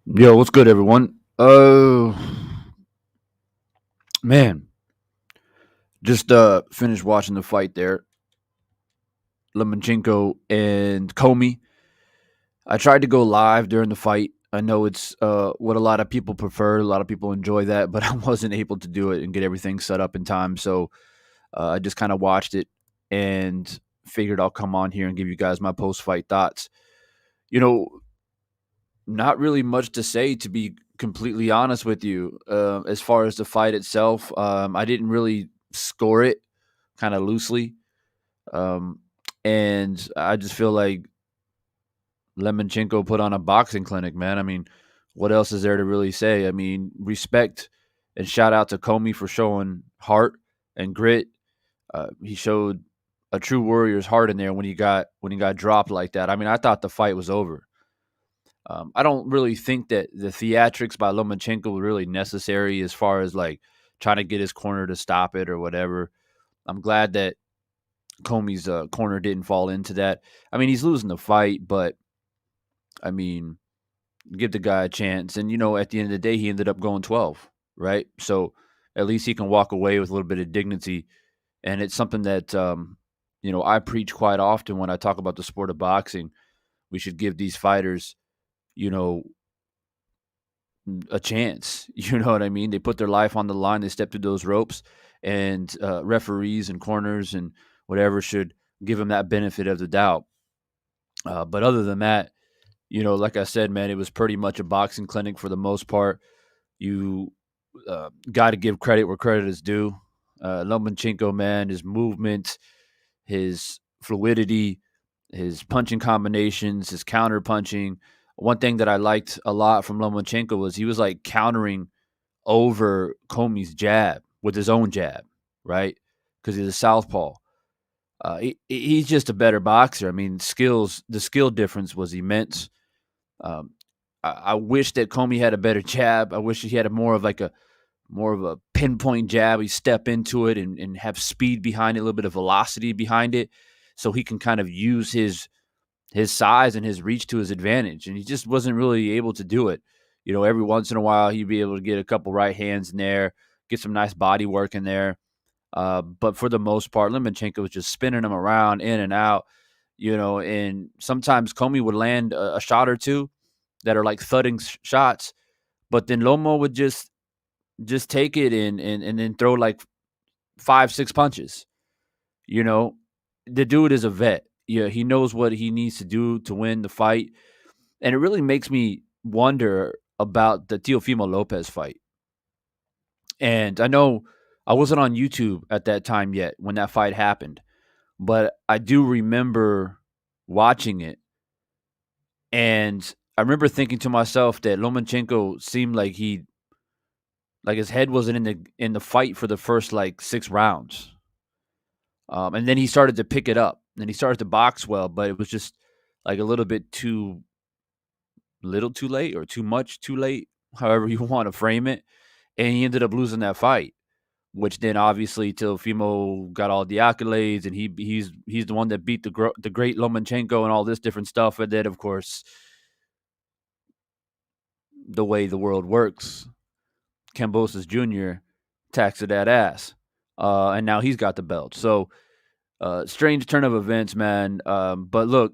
Yo, what's good, everyone? Man, just finished watching the fight there, Lomachenko and Commey. I tried to go live during the fight. I know it's what a lot of people prefer. A lot of people enjoy that, but I wasn't able to do it and get everything set up in time. So I just kind of watched it and figured I'll come on here and give you guys my post-fight thoughts. You know, not really much to say, to be completely honest with you. As far as the fight itself, I didn't really score it, kind of loosely, um, and I just feel like Lemonchenko put on a boxing clinic. Man, I mean, what else is there to really say? I mean, respect and shout out to Comey for showing heart and grit. He showed a true warrior's heart in there when he got dropped like that. I mean, I thought the fight was over. I don't really think that the theatrics by Lomachenko were really necessary as far as like trying to get his corner to stop it or whatever. I'm glad that Comey's corner didn't fall into that. I mean, he's losing the fight, but I mean, give the guy a chance. And at the end of the day, he ended up going 12, right? So at least he can walk away with a little bit of dignity. And it's something that I preach quite often when I talk about the sport of boxing. We should give these fighters, you know, a chance. You know what I mean? They put their life on the line. They step through those ropes, and referees and corners and whatever should give them that benefit of the doubt. But other than that, like I said, man, it was pretty much a boxing clinic for the most part. You got to give credit where credit is due. Lomachenko, man, his movement, his fluidity, his punching combinations, his counter punching. One thing that I liked a lot from Lomachenko was he was like countering over Comey's jab with his own jab, right? Because he's a southpaw. He's just a better boxer. I mean, the skill difference was immense. Um, I wish that Comey had a better jab. I wish he had more of a pinpoint jab. He step into it and have speed behind it, a little bit of velocity behind it, so he can kind of use his size and his reach to his advantage. And he just wasn't really able to do it. Every once in a while he'd be able to get a couple right hands in there, get some nice body work in there. But for the most part, Lomachenko was just spinning him around in and out. And sometimes Comey would land a shot or two that are like thudding shots, but then Loma would just take it and then throw like 5, 6 punches. You know, the dude is a vet. Yeah, he knows what he needs to do to win the fight, and it really makes me wonder about the Teofimo Lopez fight. And I know I wasn't on YouTube at that time yet when that fight happened, but I do remember watching it, and I remember thinking to myself that Lomachenko seemed like his head wasn't in the fight for the first like 6 rounds, and then he started to pick it up. Then he started to box well, but it was just like a little bit too little, too late, or too much, too late, however you want to frame it. And he ended up losing that fight, which then obviously Teofimo got all the accolades, and he's the one that beat the great Lomachenko and all this different stuff. And then of course, the way the world works, Cambosis Jr. taxed that ass, and now he's got the belt. So strange turn of events, man. But look,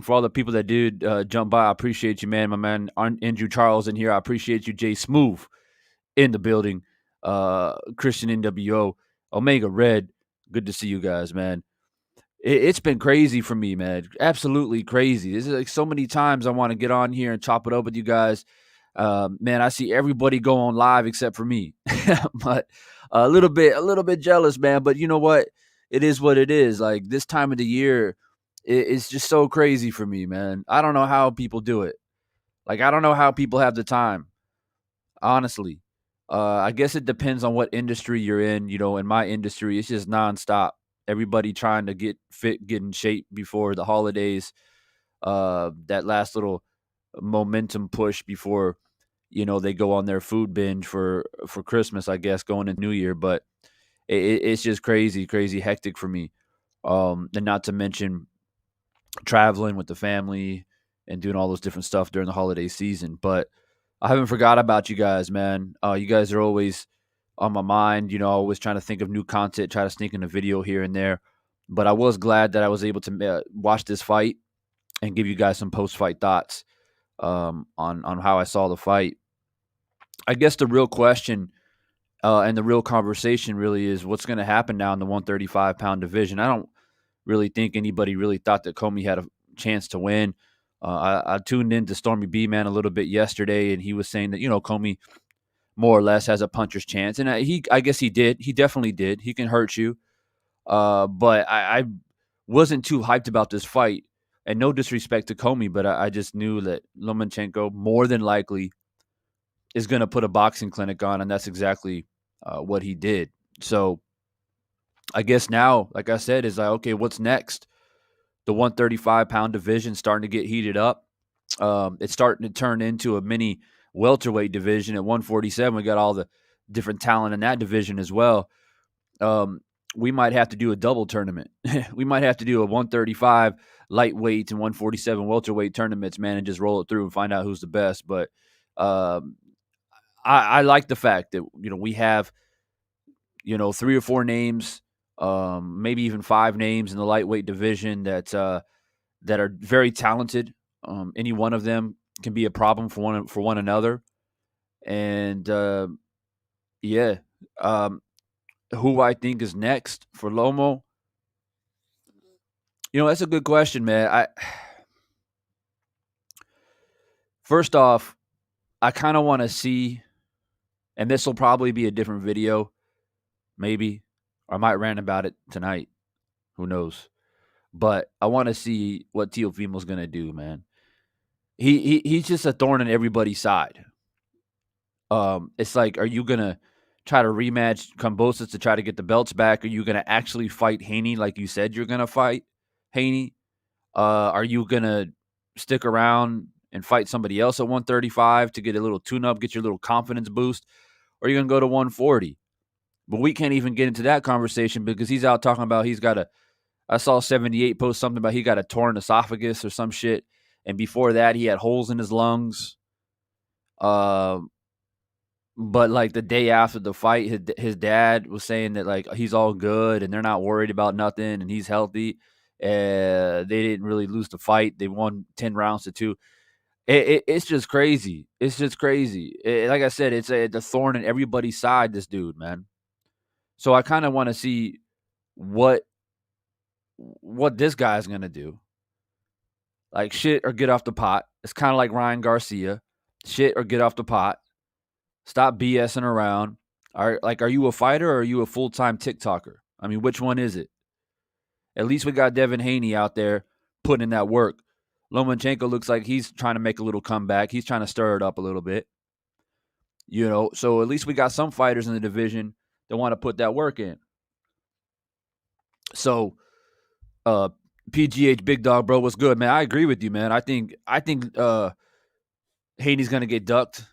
for all the people that did jump by, I appreciate you, man. My man Andrew Charles in here, I appreciate you. Jay Smooth in the building. Christian NWO, Omega Red. Good to see you guys, man. It's been crazy for me, man. Absolutely crazy. This is like so many times I want to get on here and chop it up with you guys. Man, I see everybody go on live except for me, but a little bit jealous, man. But you know what? It is what it is. Like this time of the year, it's just so crazy for me, man. I don't know how people do it. Like I don't know how people have the time. Honestly, I guess it depends on what industry you're in. In my industry, it's just nonstop. Everybody trying to get fit, get in shape before the holidays. That last little momentum push before they go on their food binge for Christmas, I guess, going into New Year. But it's just crazy, crazy hectic for me. And not to mention traveling with the family, and doing all those different stuff during the holiday season. But I haven't forgot about you guys, man. You guys are always on my mind. Always trying to think of new content, try to sneak in a video here and there. But I was glad that I was able to watch this fight and give you guys some post fight thoughts on how I saw the fight. I guess the real question and the real conversation really is what's going to happen now in the 135-pound division. I don't really think anybody really thought that Commey had a chance to win. I tuned in to Stormy B Man a little bit yesterday, and he was saying that Commey more or less has a puncher's chance, and I guess he did. He definitely did. He can hurt you, but I wasn't too hyped about this fight. And no disrespect to Commey, but I just knew that Lomachenko more than likely is going to put a boxing clinic on, and that's exactly what he did. So I guess now, like I said, is like, okay, what's next? The 135-pound division starting to get heated up. It's starting to turn into a mini welterweight division at 147. We got all the different talent in that division as well. We might have to do a double tournament. We might have to do a 135 lightweight and 147 welterweight tournaments, man, and just roll it through and find out who's the best. But I like the fact that we have 3 or 4 names, maybe even 5 names in the lightweight division that are very talented. Any one of them can be a problem for one another, and yeah, who I think is next for Lomo. That's a good question, man. First off, I kind of want to see, and this will probably be a different video, maybe, or I might rant about it tonight. Who knows? But I want to see what Teofimo's gonna do, man. He's just a thorn in everybody's side. It's like, are you gonna try to rematch Kambosos to try to get the belts back? Are you gonna actually fight Haney like you said you're gonna fight Haney? Are you gonna stick around and fight somebody else at 135 to get a little tune-up, get your little confidence boost? Or are you gonna go to 140? But we can't even get into that conversation because he's out talking about he's got a. I saw 78 post something about he got a torn esophagus or some shit, and before that he had holes in his lungs. But like the day after the fight, his dad was saying that like he's all good and they're not worried about nothing and he's healthy. They didn't really lose the fight. They won 10 rounds to 2. It's just crazy. It's just crazy. Like I said, it's a thorn in everybody's side, this dude, man. So I kind of want to see what this guy's going to do. Like shit or get off the pot. It's kind of like Ryan Garcia. Shit or get off the pot. Stop BSing around. Are you a fighter or are you a full-time TikToker? I mean, which one is it? At least we got Devin Haney out there putting in that work. Lomachenko looks like he's trying to make a little comeback. He's trying to stir it up a little bit. So at least we got some fighters in the division that want to put that work in. So, PGH Big Dog, bro, what's good, man? I agree with you, man. I think Haney's going to get ducked.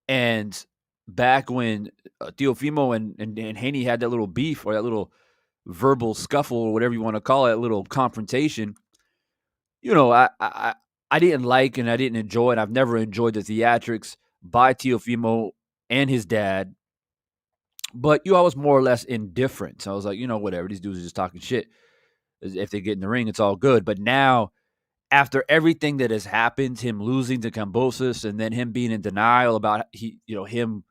And back when Teofimo and Haney had that little beef or that little verbal scuffle or whatever you want to call it, little confrontation, I didn't like and I didn't enjoy, and I've never enjoyed the theatrics by Teofimo and his dad. But I was more or less indifferent. So I was like, whatever. These dudes are just talking shit. If they get in the ring, it's all good. But now, after everything that has happened, him losing to Kambosos and then him being in denial about him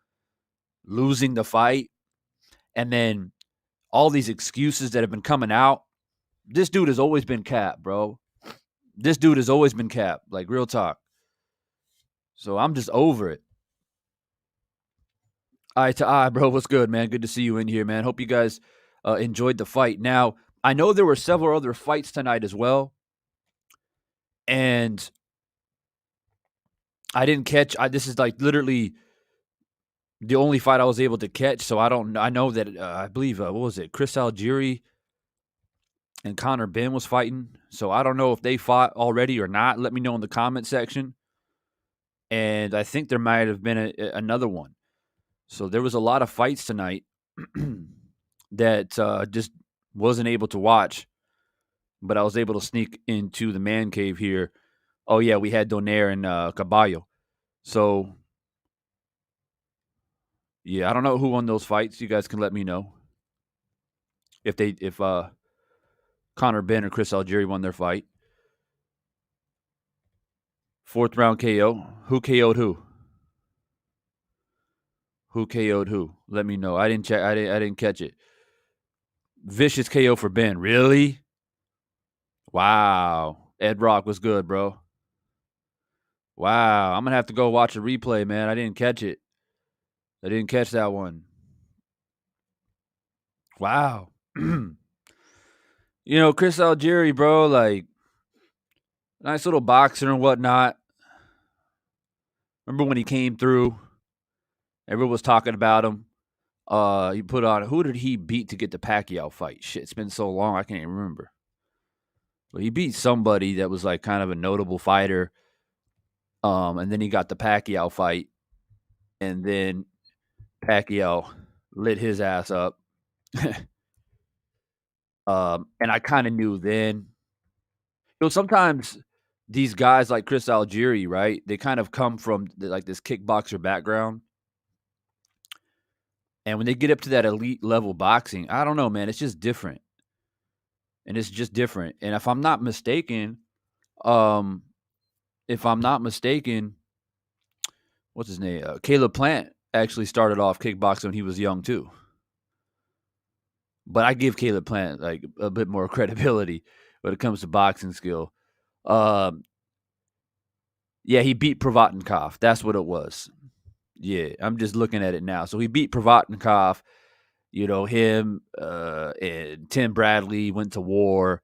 losing the fight, and then all these excuses that have been coming out, this dude has always been capped, bro. This dude has always been capped, like real talk. So I'm just over it. Eye to eye, bro. What's good, man? Good to see you in here, man. Hope you guys enjoyed the fight. Now, I know there were several other fights tonight as well. And I didn't catch. This is like literally the only fight I was able to catch. So I know that I believe what was it? Chris Algieri and Connor Ben was fighting. So I don't know if they fought already or not. Let me know in the comment section. And I think there might have been another one. So there was a lot of fights tonight that just wasn't able to watch. but I was able to sneak into the man cave here. Oh yeah, we had Donaire and Caballo. So yeah, I don't know who won those fights. You guys can let me know if Conor Benn or Chris Algieri won their fight. Fourth round KO. Who KO'd who? Who KO'd who? Let me know. I didn't check. I didn't catch it. Vicious KO for Ben. Really? Wow. Ed Rock was good, bro. Wow. I'm gonna have to go watch a replay, man. I didn't catch it. I didn't catch that one. Wow. Chris Algieri, bro, like nice little boxer and whatnot. Remember when he came through? Everyone was talking about him. He put on who did he beat to get the Pacquiao fight? Shit, it's been so long I can't even remember. But he beat somebody that was like kind of a notable fighter. And then he got the Pacquiao fight, and then Pacquiao lit his ass up. And I kind of knew then. Sometimes these guys like Chris Algieri, right? They kind of come from like this kickboxer background, and when they get up to that elite level boxing, I don't know, man. It's just different, and it's just different. And um, if I'm not mistaken, what's his name? Caleb Plant actually started off kickboxing when he was young too. But I give Caleb Plant like a bit more credibility when it comes to boxing skill. Um, yeah, he beat Provatnikov. That's what it was. Yeah, I'm just looking at it now. So he beat Provatnikov. Him and Tim Bradley went to war,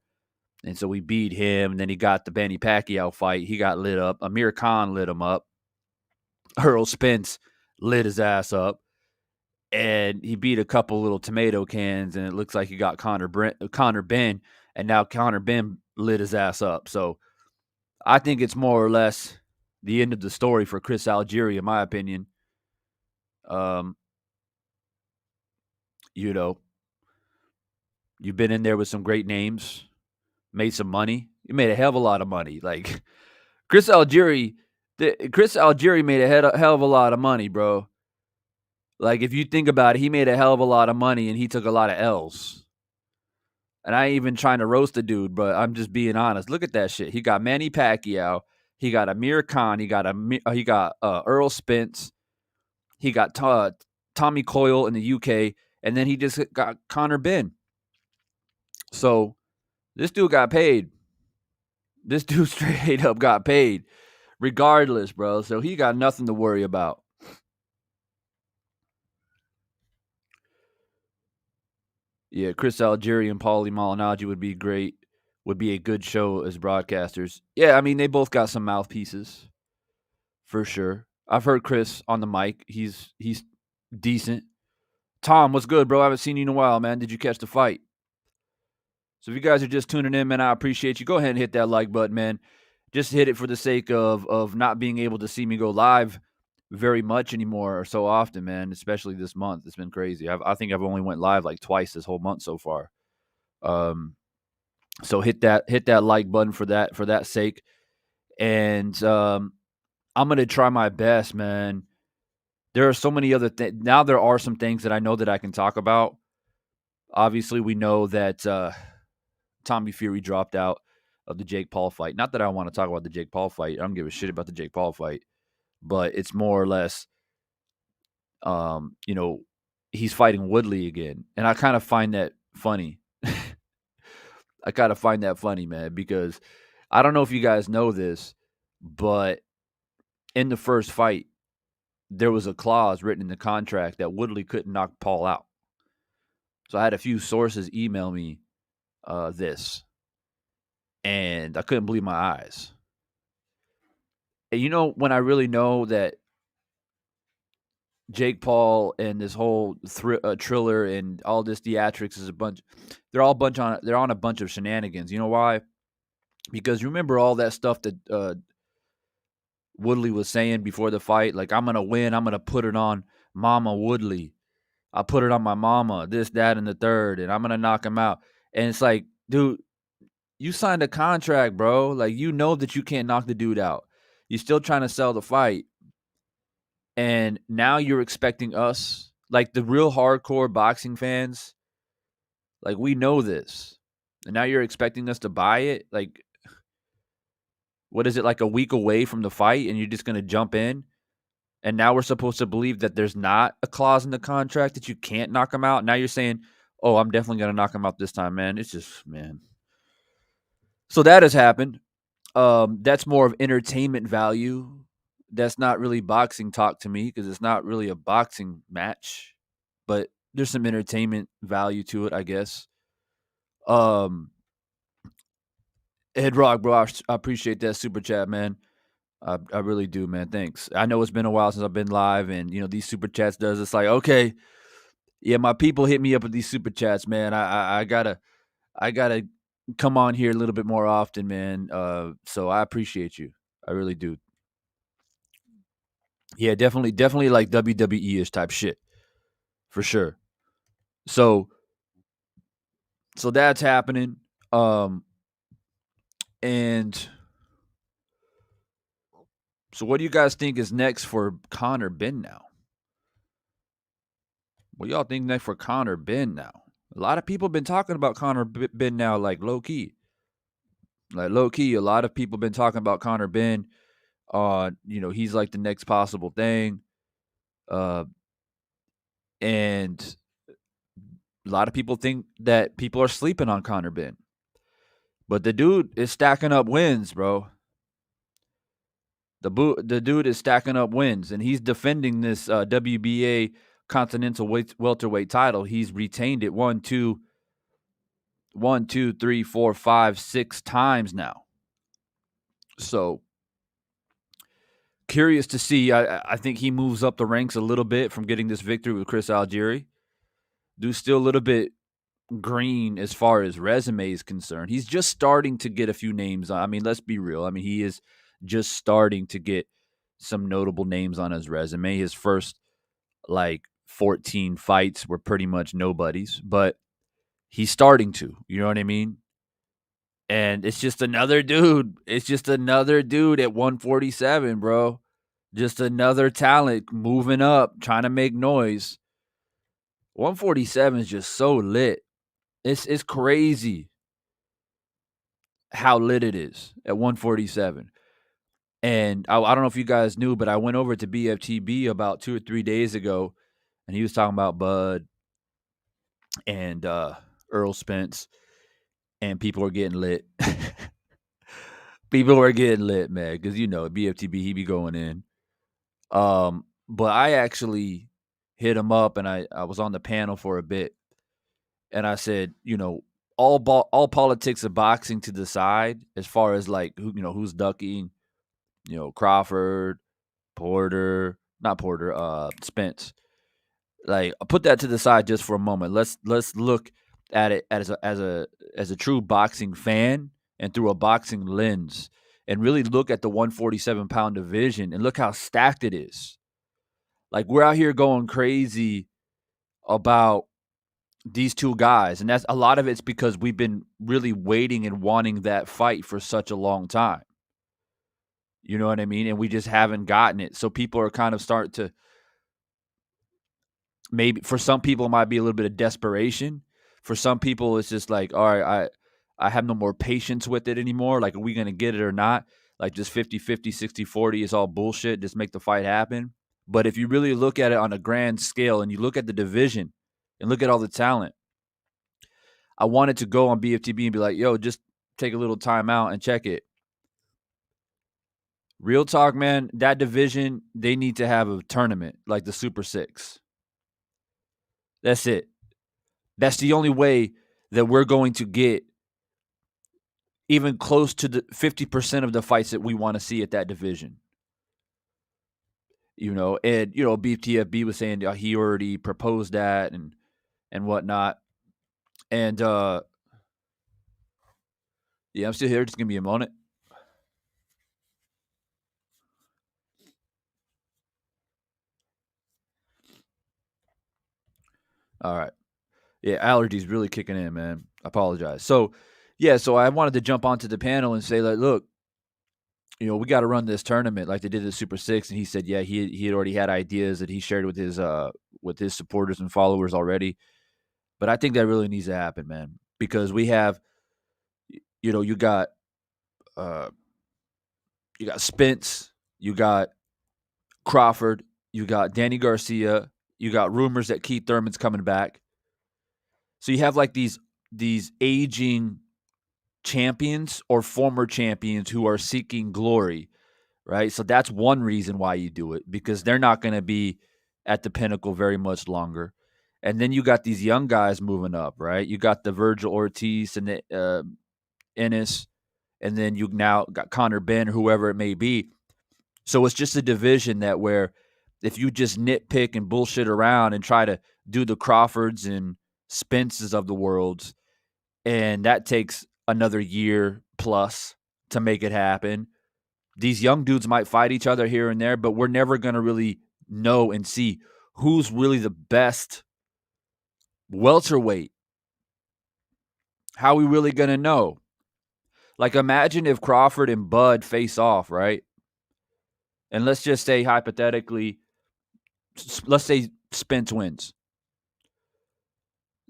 and so we beat him. And then he got the Manny Pacquiao fight. He got lit up. Amir Khan lit him up. Earl Spence lit his ass up. And he beat a couple little tomato cans, and it looks like he got Conor Benn, and now Conor Benn lit his ass up. So I think it's more or less the end of the story for Chris Algieri, in my opinion. Um, you know, you've been in there with some great names, made some money. You made a hell of a lot of money. Like Chris Algieri, Chris Algieri made a hell of a lot of money, bro. Like if you think about it, he made a hell of a lot of money, and he took a lot of L's. And I ain't even trying to roast the dude, but I'm just being honest. Look at that shit. He got Manny Pacquiao. He got Amir Khan. He got Earl Spence. He got Tommy Coyle in the UK, and then he just got Conor Benn. So this dude got paid. This dude straight up got paid, regardless, bro. So he got nothing to worry about. Yeah, Chris Algieri and Paulie Malignaggi would be great. Would be a good show as broadcasters. Yeah, I mean they both got some mouthpieces for sure. I've heard Chris on the mic. He's decent. Tom, what's good, bro? I haven't seen you in a while, man. Did you catch the fight? So if you guys are just tuning in, man, I appreciate you. Go ahead and hit that like button, man. Just hit it for the sake of not being able to see me go live very much anymore or so often, man. Especially this month, it's been crazy. I think I've only went live like twice this whole month so far. So hit that like button for that sake, and I'm gonna try my best, man. There are so many other things. Now there are some things that I know that I can talk about. Obviously, we know that Tommy Fury dropped out of the Jake Paul fight. Not that I want to talk about the Jake Paul fight. I don't give a shit about the Jake Paul fight. But it's more or less, you know, he's fighting Woodley again. And I kind of find that funny. I kind of find that funny, man, because I don't know if you guys know this, but in the first fight, there was a clause written in the contract that Woodley couldn't knock Paul out. So I had a few sources email me this, and I couldn't believe my eyes. And when I really know that Jake Paul and this whole Triller and all this theatrics is a bunch. They're on a bunch of shenanigans. You know why? Because remember all that stuff that Woodley was saying before the fight, like I'm gonna win. I'm gonna put it on Mama Woodley. I put it on my mama. This, that, and the third, and I'm gonna knock him out. And it's like, dude, You signed a contract, bro. Like, you know that you can't knock the dude out. You're still trying to sell the fight. And now you're expecting us, like the real hardcore boxing fans, like we know this. And now you're expecting us to buy it? Like, what is it, like a week away from the fight and you're just going to jump in? And now we're supposed to believe that there's not a clause in the contract that you can't knock him out. Now you're saying, "Oh, I'm definitely going to knock him out this time, man." It's just, man. So that has happened. That's more of entertainment value. That's not really boxing talk to me because it's not really a boxing match, but there's some entertainment value to it, I guess. Um, Head Rock, bro, I appreciate that super chat, man. I really do, man. Thanks. I know it's been a while since I've been live, and these super chats does. It's like, okay, yeah, my people hit me up with these super chats, man. I gotta come on here a little bit more often, man. So I appreciate you. I really do. Yeah, definitely like WWE ish type shit for sure. So so that's happening. Um, and so what do you guys think is next for Connor Ben now? What do y'all think next for Connor Ben now? A lot of people been talking about Connor Ben now, like low key. Like low key, a lot of people been talking about Connor Ben. He's like the next possible thing. Uh, and a lot of people think that people are sleeping on Connor Ben. But the dude is stacking up wins, bro. The dude is stacking up wins, and he's defending this WBA Continental welterweight title. He's retained it one, two, three, four, five, 6 times now. So curious to see. I think he moves up the ranks a little bit from getting this victory with Chris Algieri. Dude's still a little bit green as far as resume is concerned. He's just starting to get a few names. I mean, let's be real. I mean, he is just starting to get some notable names on his resume. His first like 14 fights were pretty much nobodies, but he's starting to. You know what I mean? And it's just another dude. It's just another dude at 147, bro. Just another talent moving up, trying to make noise. 147 is just so lit. It's crazy how lit it is at 147. And I don't know if you guys knew, but I went over to BFTB about 2 or 3 days ago, and he was talking about Bud and Earl Spence, and people were getting lit. People were getting lit, man, because BFTB he be going in. But I actually hit him up, and I was on the panel for a bit, and I said, all politics of boxing to the side, as far as like who's ducking, Crawford, Porter, not Porter, Spence. Like, I'll put that to the side just for a moment. Let's look at it as a true boxing fan and through a boxing lens, and really look at the 147-pound division and look how stacked it is. Like, we're out here going crazy about these two guys, and that's a lot of it's because we've been really waiting and wanting that fight for such a long time. You know what I mean? And we just haven't gotten it. So people are kind of starting to, maybe for some people it might be a little bit of desperation. For some people it's just like, all right, I have no more patience with it anymore. Like, are we going to get it or not? Like, just 50-50, 60-40 is all bullshit. Just make the fight happen. But if you really look at it on a grand scale and you look at the division and look at all the talent, I wanted to go on BFTB and be like, yo, just take a little time out and check it. Real talk, man, that division, they need to have a tournament like the Super Six. That's it. That's the only way that we're going to get even close to the 50% of the fights that we want to see at that division. And BTFB was saying he already proposed that and whatnot. And yeah, I'm still here. Just give me a moment. All right. Yeah, allergies really kicking in, man. I apologize. So Yeah, so I wanted to jump onto the panel and say, like, look, we got to run this tournament like they did the Super Six, and he said, yeah, he had already had ideas that he shared with his supporters and followers already. But I think that really needs to happen, man, because we have, you know, uh, you got Spence, you got Crawford, you got Danny Garcia, you got rumors that Keith Thurman's coming back. So you have like these aging champions or former champions who are seeking glory, right? So that's one reason why you do it, because they're not going to be at the pinnacle very much longer. And then you got these young guys moving up, right? You got the Virgil Ortiz and the Ennis, and then you now got Connor Ben, or whoever it may be. So it's just a division that where if you just nitpick and bullshit around and try to do the Crawfords and Spences of the world, and that takes another year plus to make it happen. These young dudes might fight each other here and there, but we're never going to really know and see who's really the best welterweight. How are we really going to know? Like, imagine if Crawford and Bud face off, right? And let's just say, hypothetically, let's say Spence wins.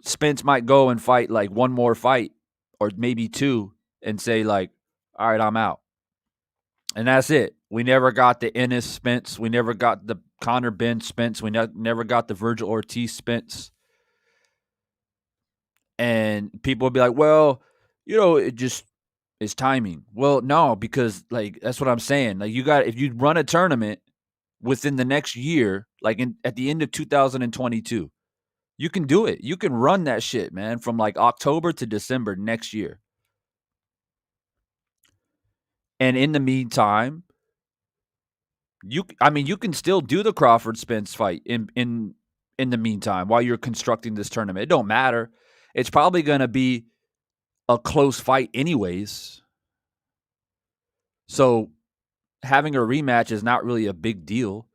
Spence might go and fight like one more fight or maybe two and say, like, all right, I'm out. And that's it. We never got the Ennis Spence. We never got the Connor Ben Spence. We never got the Virgil Ortiz Spence. And people would be like, well, it just is timing. Well, no, because like that's what I'm saying. Like if you run a tournament within the next year, like at the end of 2022, you can do it. You can run that shit, man, from like October to December next year. And in the meantime, you can still do the Crawford Spence fight in the meantime while you're constructing this tournament. It don't matter. It's probably going to be a close fight anyways. So having a rematch is not really a big deal.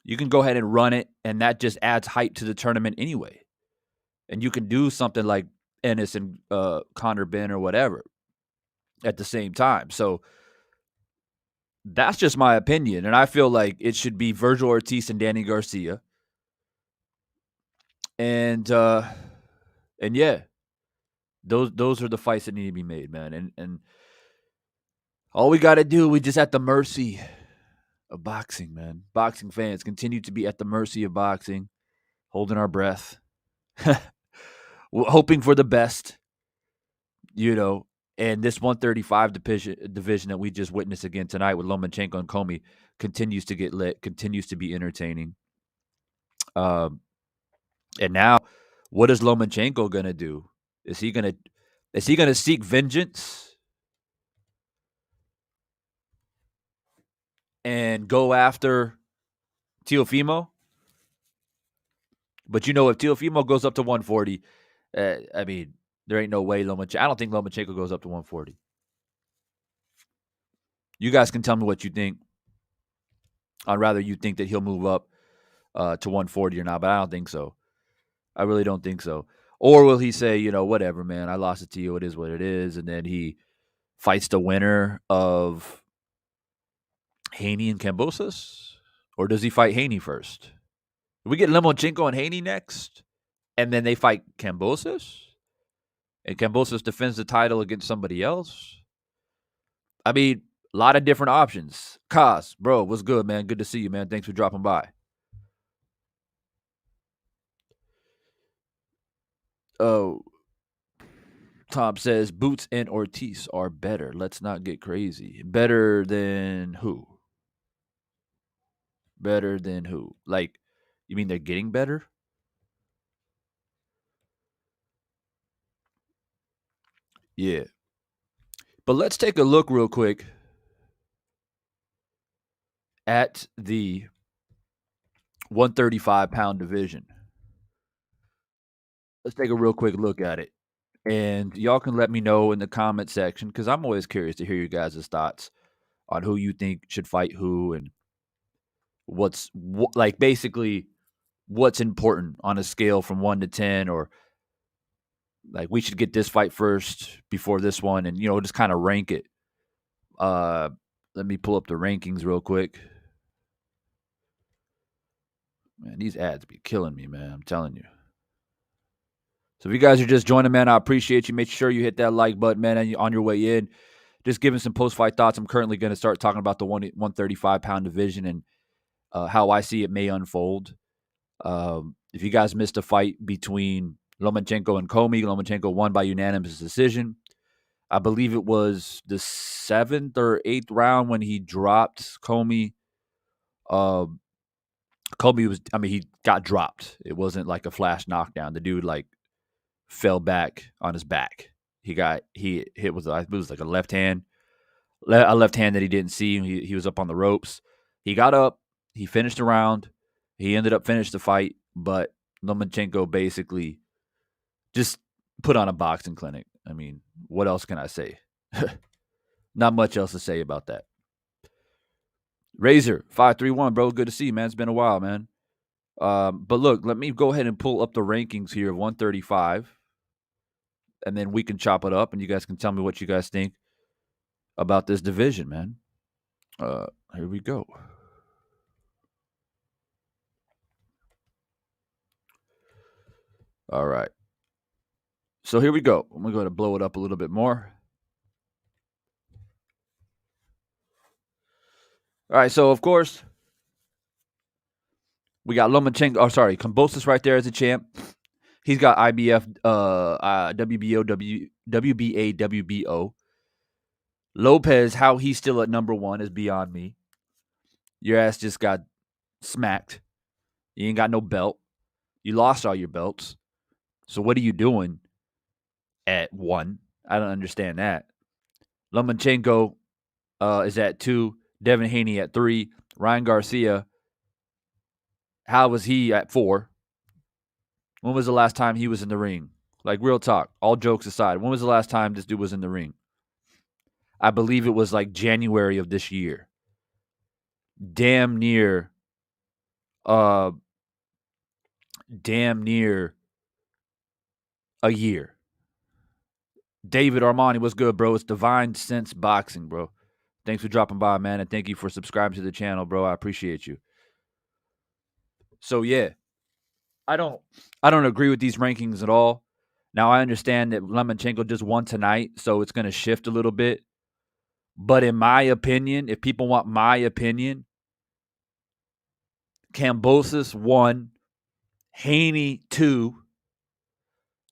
You can go ahead and run it, and that just adds hype to the tournament anyway. And you can do something like Ennis and Connor Ben or whatever at the same time. So that's just my opinion, and I feel like it should be Virgil Ortiz and Danny Garcia. And yeah, those are the fights that need to be made, man. And all we got to do, we just at the mercy of boxing, man. Boxing fans continue to be at the mercy of boxing, holding our breath, hoping for the best, you know. And this 135 division that we just witnessed again tonight with Lomachenko and Commey continues to get lit, continues to be entertaining. And now, what is Lomachenko gonna do? Is he gonna seek vengeance and go after Teofimo? But if Teofimo goes up to 140, I mean, there ain't no way Lomachenko. I don't think Lomachenko goes up to 140. You guys can tell me what you think. I'd rather you think that he'll move up to 140 or not, but I don't think so. I really don't think so. Or will he say, whatever, man, I lost it to you. It is what it is. And then he fights the winner of Haney and Kambosos? Or does he fight Haney first? Do we get Lomachenko and Haney next? And then they fight Kambosos? And Kambosos defends the title against somebody else? I mean, a lot of different options. Kaz, bro, what's good, man? Good to see you, man. Thanks for dropping by. Oh, Tom says Boots and Ortiz are better. Let's not get crazy. Better than who? Better than who? Like, you mean they're getting better? Yeah. But let's take a look real quick at the 135-pound division. Let's take a real quick look at it. And y'all can let me know in the comment section because I'm always curious to hear you guys' thoughts on who you think should fight who and like basically what's important on a scale from 1 to 10 or Like, we should get this fight first before this one, and just kind of rank it. Uh, Let me pull up the rankings real quick. Man, these ads be killing me, man. I'm telling you. So if you guys are just joining, man, I appreciate you. Make sure you hit that like button, man, and on your way in. Just giving some post-fight thoughts. I'm currently going to start talking about the 135-pound division and how I see it may unfold. If you guys missed a fight between Lomachenko and Commey, Lomachenko won by unanimous decision. I believe it was the 7th or 8th round when he dropped Commey. He got dropped. It wasn't like a flash knockdown. The dude fell back on his back. He hit with it was like a left hand that he didn't see. He was up on the ropes. He got up. He finished the round. He ended up finishing the fight, but Lomachenko basically just put on a boxing clinic. I mean, what else can I say? Not much else to say about that. Razor 531, bro. Good to see you, man. It's been a while, man. But look, let me go ahead and pull up the rankings here of 135, and then we can chop it up, and you guys can tell me what you guys think about this division, man. Here we go. All right. So here we go. I'm going to blow it up a little bit more. All right. So, of course, we got Lomachenko. Oh, sorry. Kambosos right there as a champ. He's got IBF, WBO, WBA, WBO. Lopez, how he's still at number 1 is beyond me. Your ass just got smacked. You ain't got no belt. You lost all your belts. So what are you doing at 1? I don't understand that. Lomachenko is at 2. Devin Haney at 3. Ryan Garcia, how was he at 4? When was the last time he was in the ring? Like, real talk, all jokes aside, when was the last time this dude was in the ring? I believe it was like January of this year. Damn near a year. David Armani, what's good, bro? It's Divine Sense Boxing, bro. Thanks for dropping by, man, and thank you for subscribing to the channel, bro. I appreciate you. So yeah, I don't agree with these rankings at all. Now I understand that Lomachenko just won tonight, so it's going to shift a little bit. But in my opinion, if people want my opinion, Kambosos 1, Haney 2,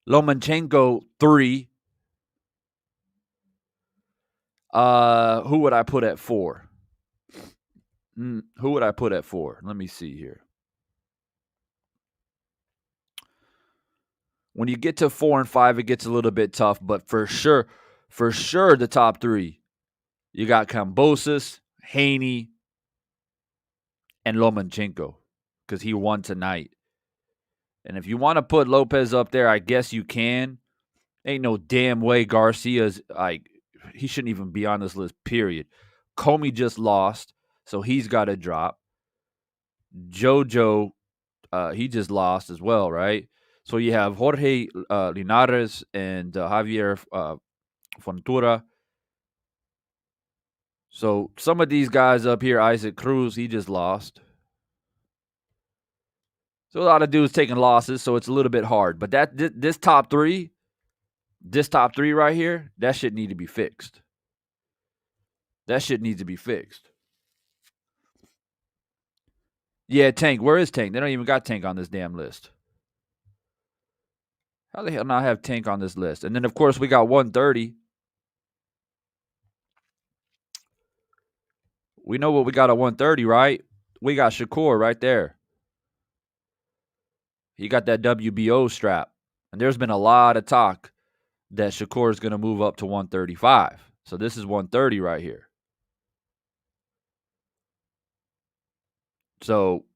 Lomachenko 3. Who would I put at 4? Who would I put at 4? Let me see here. When you get to 4 and 5, it gets a little bit tough, but for sure, the top 3. You got Kambosos, Haney, and Lomachenko because he won tonight. And if you want to put Lopez up there, I guess you can. Ain't no damn way Garcia's he shouldn't even be on this list, period. Commey just lost, so he's got to drop. Jojo, he just lost as well, right? So you have Jorge Linares and Javier Fontura. So some of these guys up here, Isaac Cruz, he just lost. So a lot of dudes taking losses, so it's a little bit hard. But this top 3 right here, that shit need to be fixed. That shit needs to be fixed. Yeah, Tank. Where is Tank? They don't even got Tank on this damn list. How the hell not have Tank on this list? And then, of course, we got 130. We know what we got at 130, right? We got Shakur right there. He got that WBO strap. And there's been a lot of talk that Shakur is going to move up to 135. So this is 130 right here. So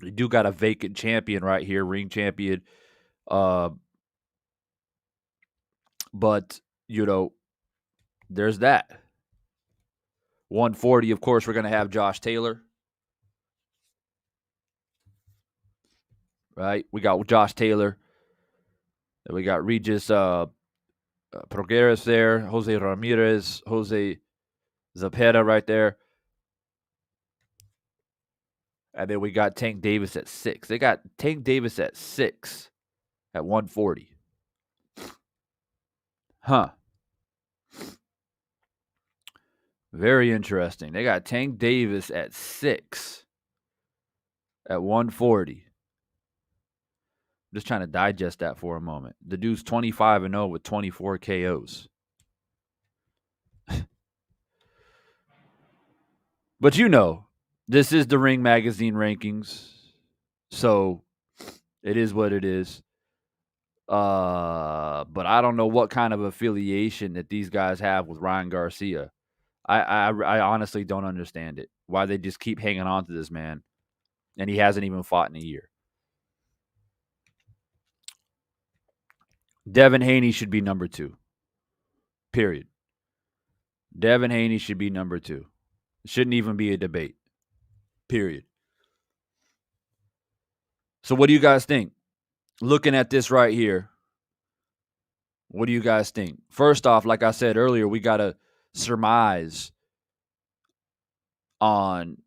we do got a vacant champion right here, ring champion. But, there's that. 140, of course, we're going to have Josh Taylor. Right? We got Josh Taylor. We got Regis Progueras there, Jose Ramirez, Jose Zapata right there. And then we got Tank Davis at 6. They got Tank Davis at 6 at 140. Huh. Very interesting. They got Tank Davis at 6 at 140. Just trying to digest that for a moment. The dude's 25-0 with 24 KOs. But this is the Ring Magazine rankings. So it is what it is. But I don't know what kind of affiliation that these guys have with Ryan Garcia. I honestly don't understand it. Why they just keep hanging on to this man, and he hasn't even fought in a year. Devin Haney should be number 2. Period. Devin Haney should be number 2. It shouldn't even be a debate. Period. So what do you guys think? Looking at this right here, what do you guys think? First off, like I said earlier, we got to surmise on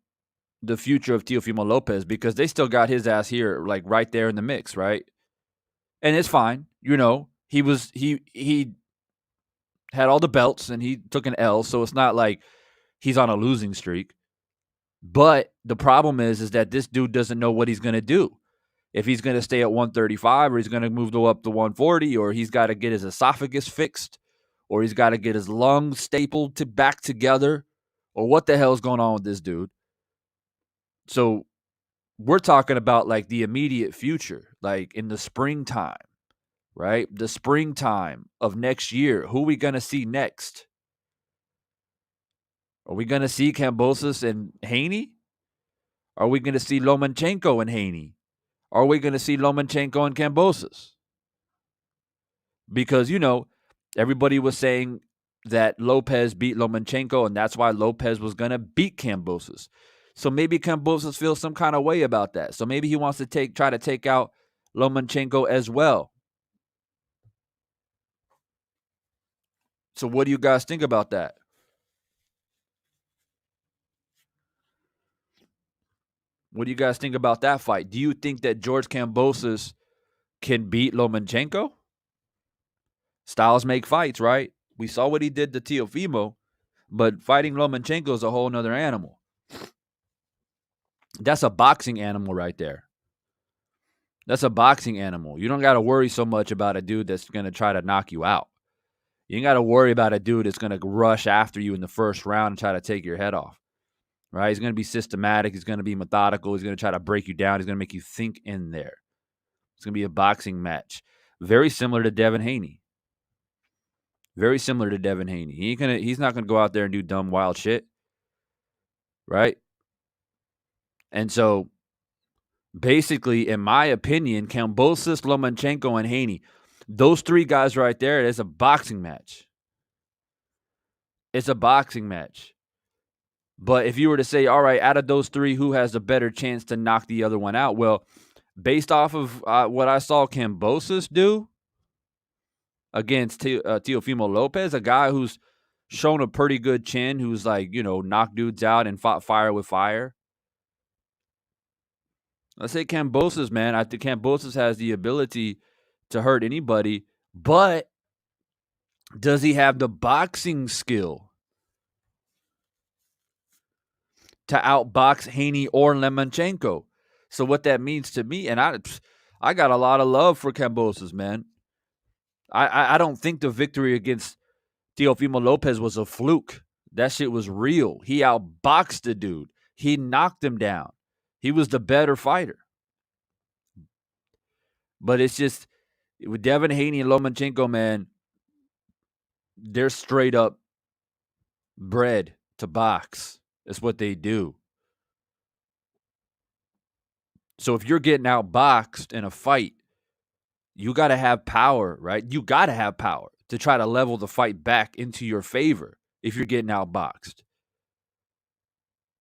the future of Teofimo Lopez because they still got his ass here, like right there in the mix, right? And it's fine. He had all the belts and he took an L, so it's not like he's on a losing streak. But the problem is that this dude doesn't know what he's going to do. If he's going to stay at 135 or he's going to move up to 140 or he's got to get his esophagus fixed or he's got to get his lungs stapled back together or what the hell's going on with this dude. So we're talking about like the immediate future, like in the springtime, right? The springtime of next year. Who are we going to see next? Are we going to see Kambosos and Haney? Are we going to see Lomachenko and Haney? Are we going to see Lomachenko and Kambosos? Because, everybody was saying that Lopez beat Lomachenko, and that's why Lopez was going to beat Kambosos. So maybe Kambosos feels some kind of way about that. So maybe he wants to try to take out Lomachenko as well. So what do you guys think about that? What do you guys think about that fight? Do you think that George Kambosos can beat Lomachenko? Styles make fights, right? We saw what he did to Teofimo, but fighting Lomachenko is a whole nother animal. That's a boxing animal right there. That's a boxing animal. You don't got to worry so much about a dude that's going to try to knock you out. You ain't got to worry about a dude that's going to rush after you in the first round and try to take your head off. Right? He's going to be systematic. He's going to be methodical. He's going to try to break you down. He's going to make you think in there. It's going to be a boxing match. Very similar to Devin Haney. Very similar to Devin Haney. He's not going to go out there and do dumb, wild shit. Right? And so, basically, in my opinion, Kambosos, Lomachenko, and Haney, those 3 guys right there, it's a boxing match. It's a boxing match. But if you were to say, all right, out of those 3, who has a better chance to knock the other one out? Well, based off of what I saw Kambosos do against Teofimo Lopez, a guy who's shown a pretty good chin, who's like, knocked dudes out and fought fire with fire. Let's say Kambosos, man. I think Kambosos has the ability to hurt anybody, but does he have the boxing skill to outbox Haney or Lomachenko? So what that means to me, and I got a lot of love for Kambosos, man. I don't think the victory against Teofimo Lopez was a fluke. That shit was real. He outboxed the dude. He knocked him down. He was the better fighter. But it's just, with Devin Haney and Lomachenko, man, they're straight up bred to box. That's what they do. So if you're getting outboxed in a fight, you got to have power, right? You got to have power to try to level the fight back into your favor if you're getting outboxed.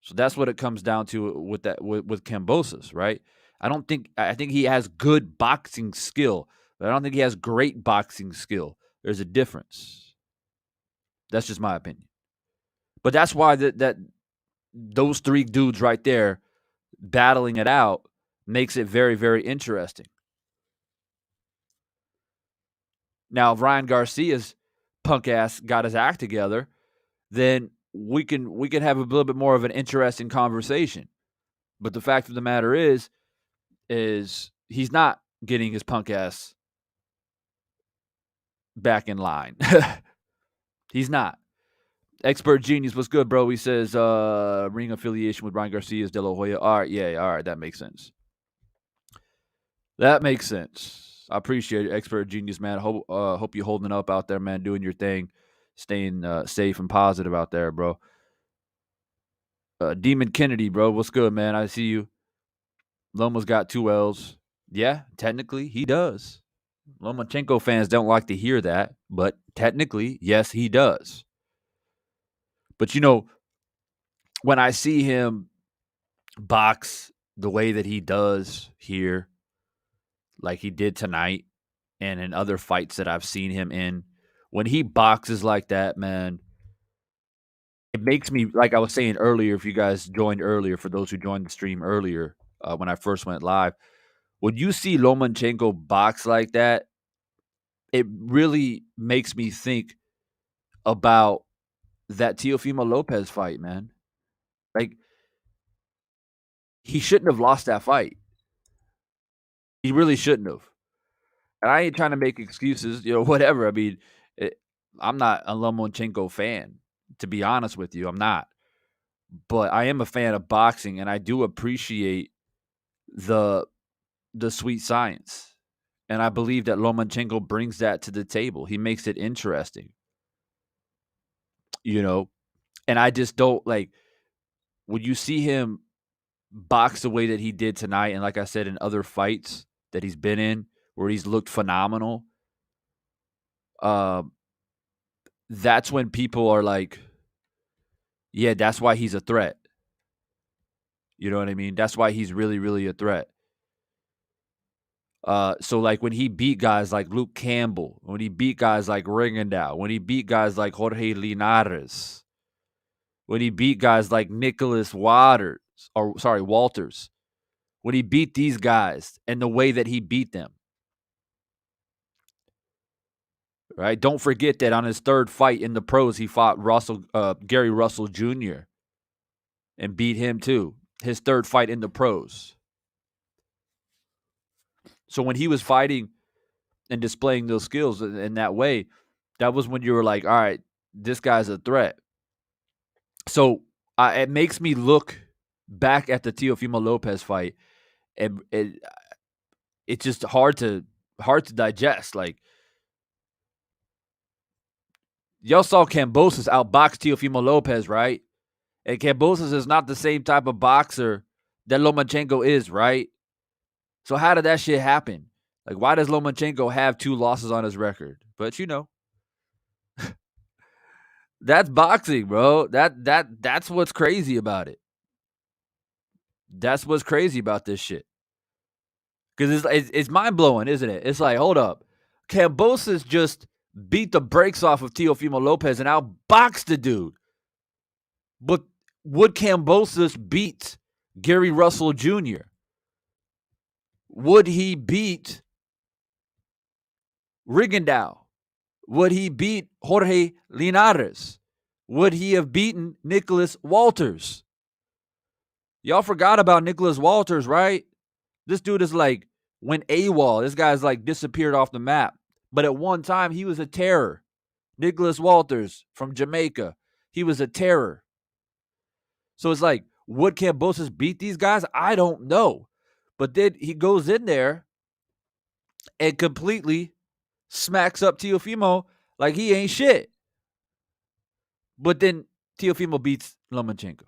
So that's what it comes down to with Kambosos, right? I think he has good boxing skill, But I don't think he has great boxing skill. There's a difference. That's just my opinion. But that's why that those three dudes right there battling it out makes it very, very interesting. Now, if Ryan Garcia's punk ass got his act together, then we can have a little bit more of an interesting conversation. But the fact of the matter is he's not getting his punk ass back in line. He's not. Expert Genius, what's good, bro? He says ring affiliation with Ryan Garcia's De La Hoya. All right, yeah, all right, that makes sense. That makes sense. I appreciate it, Expert Genius, man. Hope you're holding up out there, man, doing your thing, staying safe and positive out there, bro. Demon Kennedy, bro, what's good, man? I see you. Loma's got 2 L's. Yeah, technically, he does. Lomachenko fans don't like to hear that, but technically, yes, he does. But when I see him box the way that he does here, like he did tonight, and in other fights that I've seen him in, when he boxes like that, man, it makes me, like I was saying earlier, if you guys joined earlier, for those who joined the stream earlier, when I first went live, when you see Lomachenko box like that, it really makes me think about that Teofimo Lopez fight, man. Like, he shouldn't have lost that fight. He really shouldn't have. And I ain't trying to make excuses, whatever. I mean, I'm not a Lomachenko fan, to be honest with you. I'm not. But I am a fan of boxing, and I do appreciate the sweet science. And I believe that Lomachenko brings that to the table. He makes it interesting. And I just don't like when you see him box the way that he did tonight, and like I said, in other fights that he's been in where he's looked phenomenal. That's when people are like, yeah, that's why he's a threat. You know what I mean? That's why he's really, really a threat. So like when he beat guys like Luke Campbell, when he beat guys like Ringendow, when he beat guys like Jorge Linares, when he beat guys like Walters, when he beat these guys and the way that he beat them, right? Don't forget that on his third fight in the pros, he fought Gary Russell Jr. and beat him too. His third fight in the pros. So when he was fighting and displaying those skills in that way, that was when you were like, all right, this guy's a threat. So it makes me look back at the Teofimo Lopez fight, and it's just hard to digest. Like, y'all saw Kambosos outbox Teofimo Lopez, right? And Kambosos is not the same type of boxer that Lomachenko is, right? So how did that shit happen? Like, why does Lomachenko have 2 losses on his record? But that's boxing, bro. That's what's crazy about it. That's what's crazy about this shit. Because it's mind blowing, isn't it? It's like, hold up, Kambosos just beat the brakes off of Teofimo Lopez and outboxed the dude. But would Kambosos beat Gary Russell Jr.? Would he beat Rigondeaux? Would he beat Jorge Linares? Would he have beaten Nicholas Walters? Y'all forgot about Nicholas Walters, right? This dude is like went AWOL. This guy's like disappeared off the map. But at one time, he was a terror. Nicholas Walters from Jamaica. He was a terror. So it's like, would Kambosos beat these guys? I don't know. But then he goes in there and completely smacks up Teofimo like he ain't shit. But then Teofimo beats Lomachenko.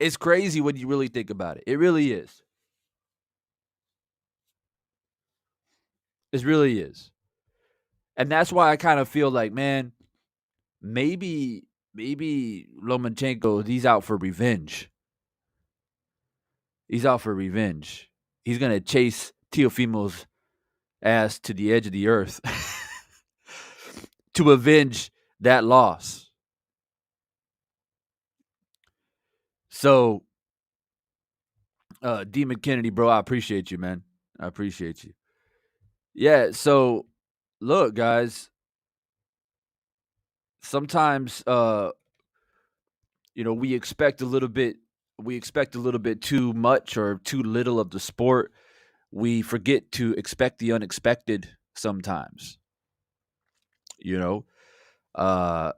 It's crazy when you really think about it. It really is. It really is. And that's why I kind of feel like, man, maybe Lomachenko, he's out for revenge. He's out for revenge. He's going to chase Teofimo's ass to the edge of the earth to avenge that loss. So, Demon Kennedy, bro, I appreciate you, man. I appreciate you. Yeah. So, look, guys. Sometimes, we expect a little bit. We expect a little bit too much or too little of the sport. We forget to expect the unexpected sometimes. You know, uh,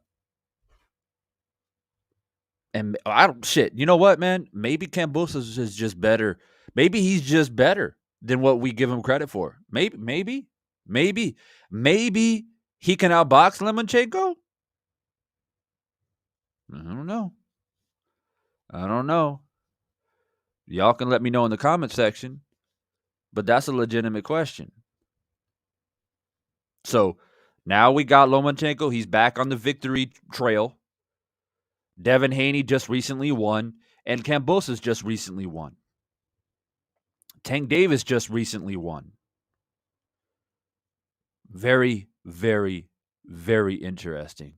and I don't shit. You know what, man? Maybe Cambosos is just better. Maybe he's just better than what we give him credit for. Maybe, maybe he can outbox Lomachenko. I don't know. I don't know. Y'all can let me know in the comment section, but that's a legitimate question. So now we got Lomachenko. He's back on the victory trail. Devin Haney just recently won, and Cambosos just recently won. Tank Davis just recently won. Very, very, very interesting.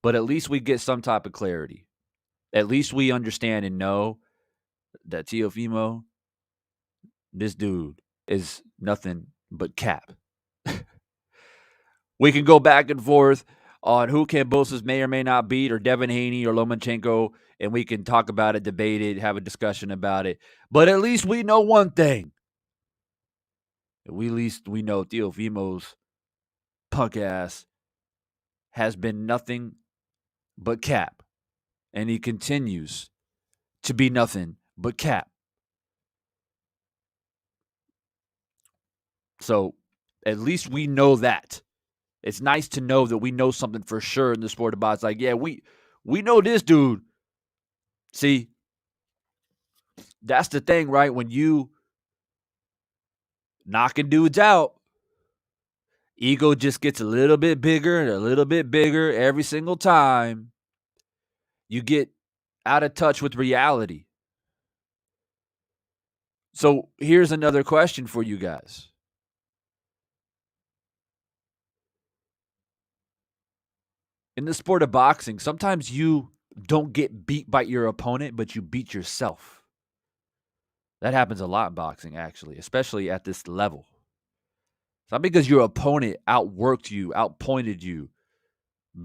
But at least we get some type of clarity. At least we understand and know that Teofimo, this dude, is nothing but cap. We can go back and forth on who Kambosos may or may not beat, or Devin Haney or Lomachenko, and we can talk about it, debate it, have a discussion about it. But at least we know one thing. At least we know Teofimo's punk ass has been nothing but cap. And he continues to be nothing but cap. So at least we know that. It's nice to know that we know something for sure in the sport of boxing. Like, yeah, we know this dude. See, that's the thing, right? When you knocking dudes out, ego just gets a little bit bigger and a little bit bigger every single time. You get out of touch with reality. So here's another question for you guys. In the sport of boxing, sometimes you don't get beat by your opponent, but you beat yourself. That happens a lot in boxing, actually, especially at this level. It's not because your opponent outworked you, outpointed you,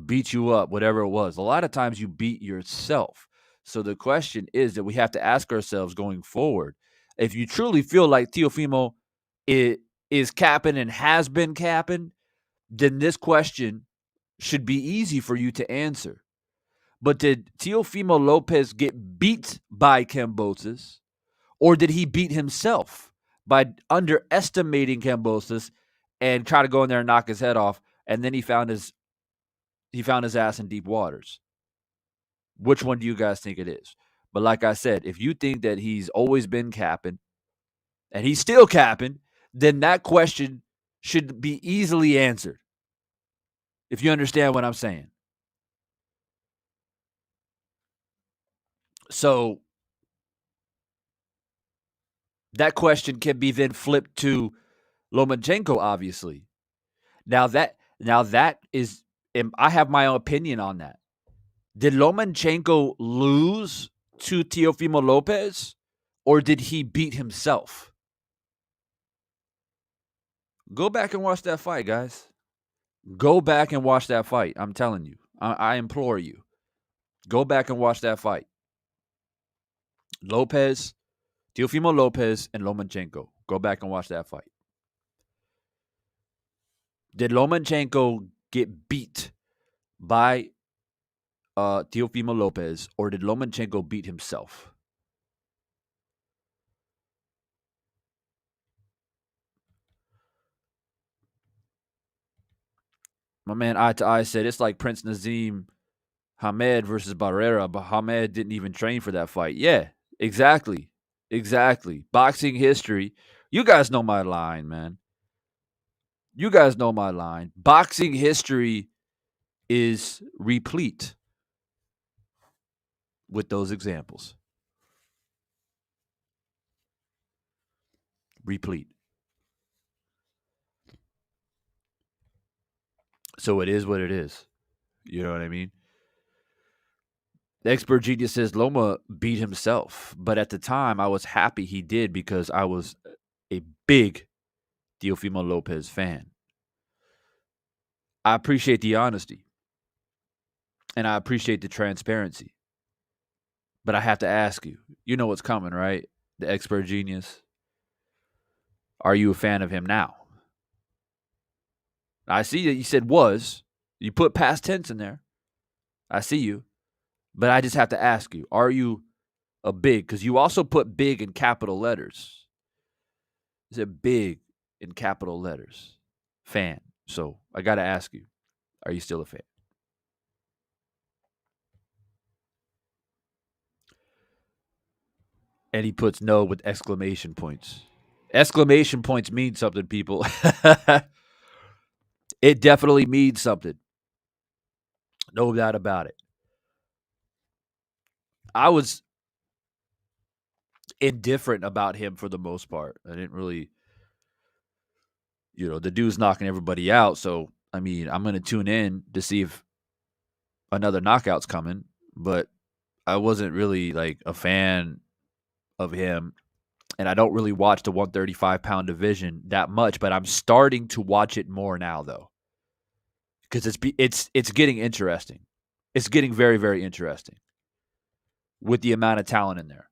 beat you up, whatever it was. A lot of times you beat yourself. So the question is that we have to ask ourselves going forward, if you truly feel like Teofimo is capping and has been capping, then this question should be easy for you to answer. But did Teofimo Lopez get beat by Kambosos, or did he beat himself by underestimating Kambosos and try to go in there and knock his head off, and then he found his ass in deep waters? Which one do you guys think it is? But like I said, if you think that he's always been capping and he's still capping, then that question should be easily answered. If you understand what I'm saying. So that question can be then flipped to Lomachenko, obviously. Now that is, I have my own opinion on that. Did Lomachenko lose to Teofimo Lopez, or did he beat himself? Go back and watch that fight, guys. Go back and watch that fight. I'm telling you. I implore you. Go back and watch that fight. Lopez, Teofimo Lopez, and Lomachenko. Go back and watch that fight. Did Lomachenko get beat by Teofimo Lopez, or did Lomachenko beat himself? My man Eye to Eye said it's like Prince Nazim Hamed versus Barrera, but Hamed didn't even train for that fight. Yeah, exactly. Exactly. Boxing history. You guys know my line, man. You guys know my line. Boxing history is replete with those examples. Replete. So it is what it is. You know what I mean? The expert genius says Loma beat himself, but at the time I was happy he did because I was a big Teofimo Lopez fan. I appreciate the honesty and I appreciate the transparency. But I have to ask you, you know what's coming, right? The expert genius. Are you a fan of him now? I see that you said was. You put past tense in there. I see you. But I just have to ask you, are you a big? Because you also put big in capital letters. Is it big in capital letters? Fan. So I got to ask you, are you still a fan? And he puts no with exclamation points. Exclamation points mean something, people. It definitely means something. No doubt about it. I was indifferent about him for the most part. I didn't really, the dude's knocking everybody out. So, I mean, I'm going to tune in to see if another knockout's coming, but I wasn't really like a fan of him. And I don't really watch the 135-pound division that much, but I'm starting to watch it more now, though, because it's getting interesting. It's getting very, very interesting with the amount of talent in there.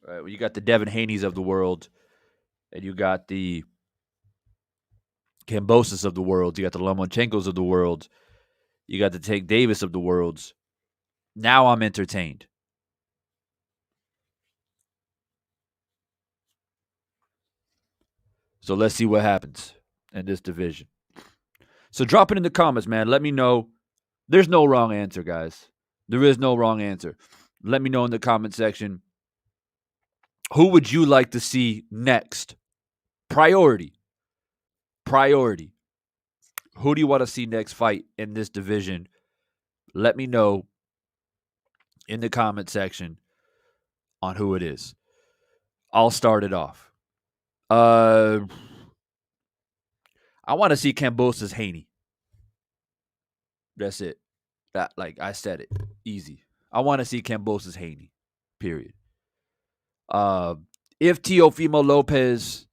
Right? Well, you got the Devin Haney's of the world, and you got the Cambosis of the world. You got the Lomachenkos of the world. You got the Tank Davis of the worlds. Now I'm entertained. So let's see what happens in this division. So drop it in the comments, man. Let me know. There's no wrong answer, guys. There is no wrong answer. Let me know in the comment section. Who would you like to see next? Priority. Priority. Who do you want to see next fight in this division? Let me know in the comment section on who it is. I'll start it off. I want to see Cambosa's Haney. That's it. That like I said it. Easy. I want to see Cambosa's Haney. Period. Uh, if Teofimo Lopez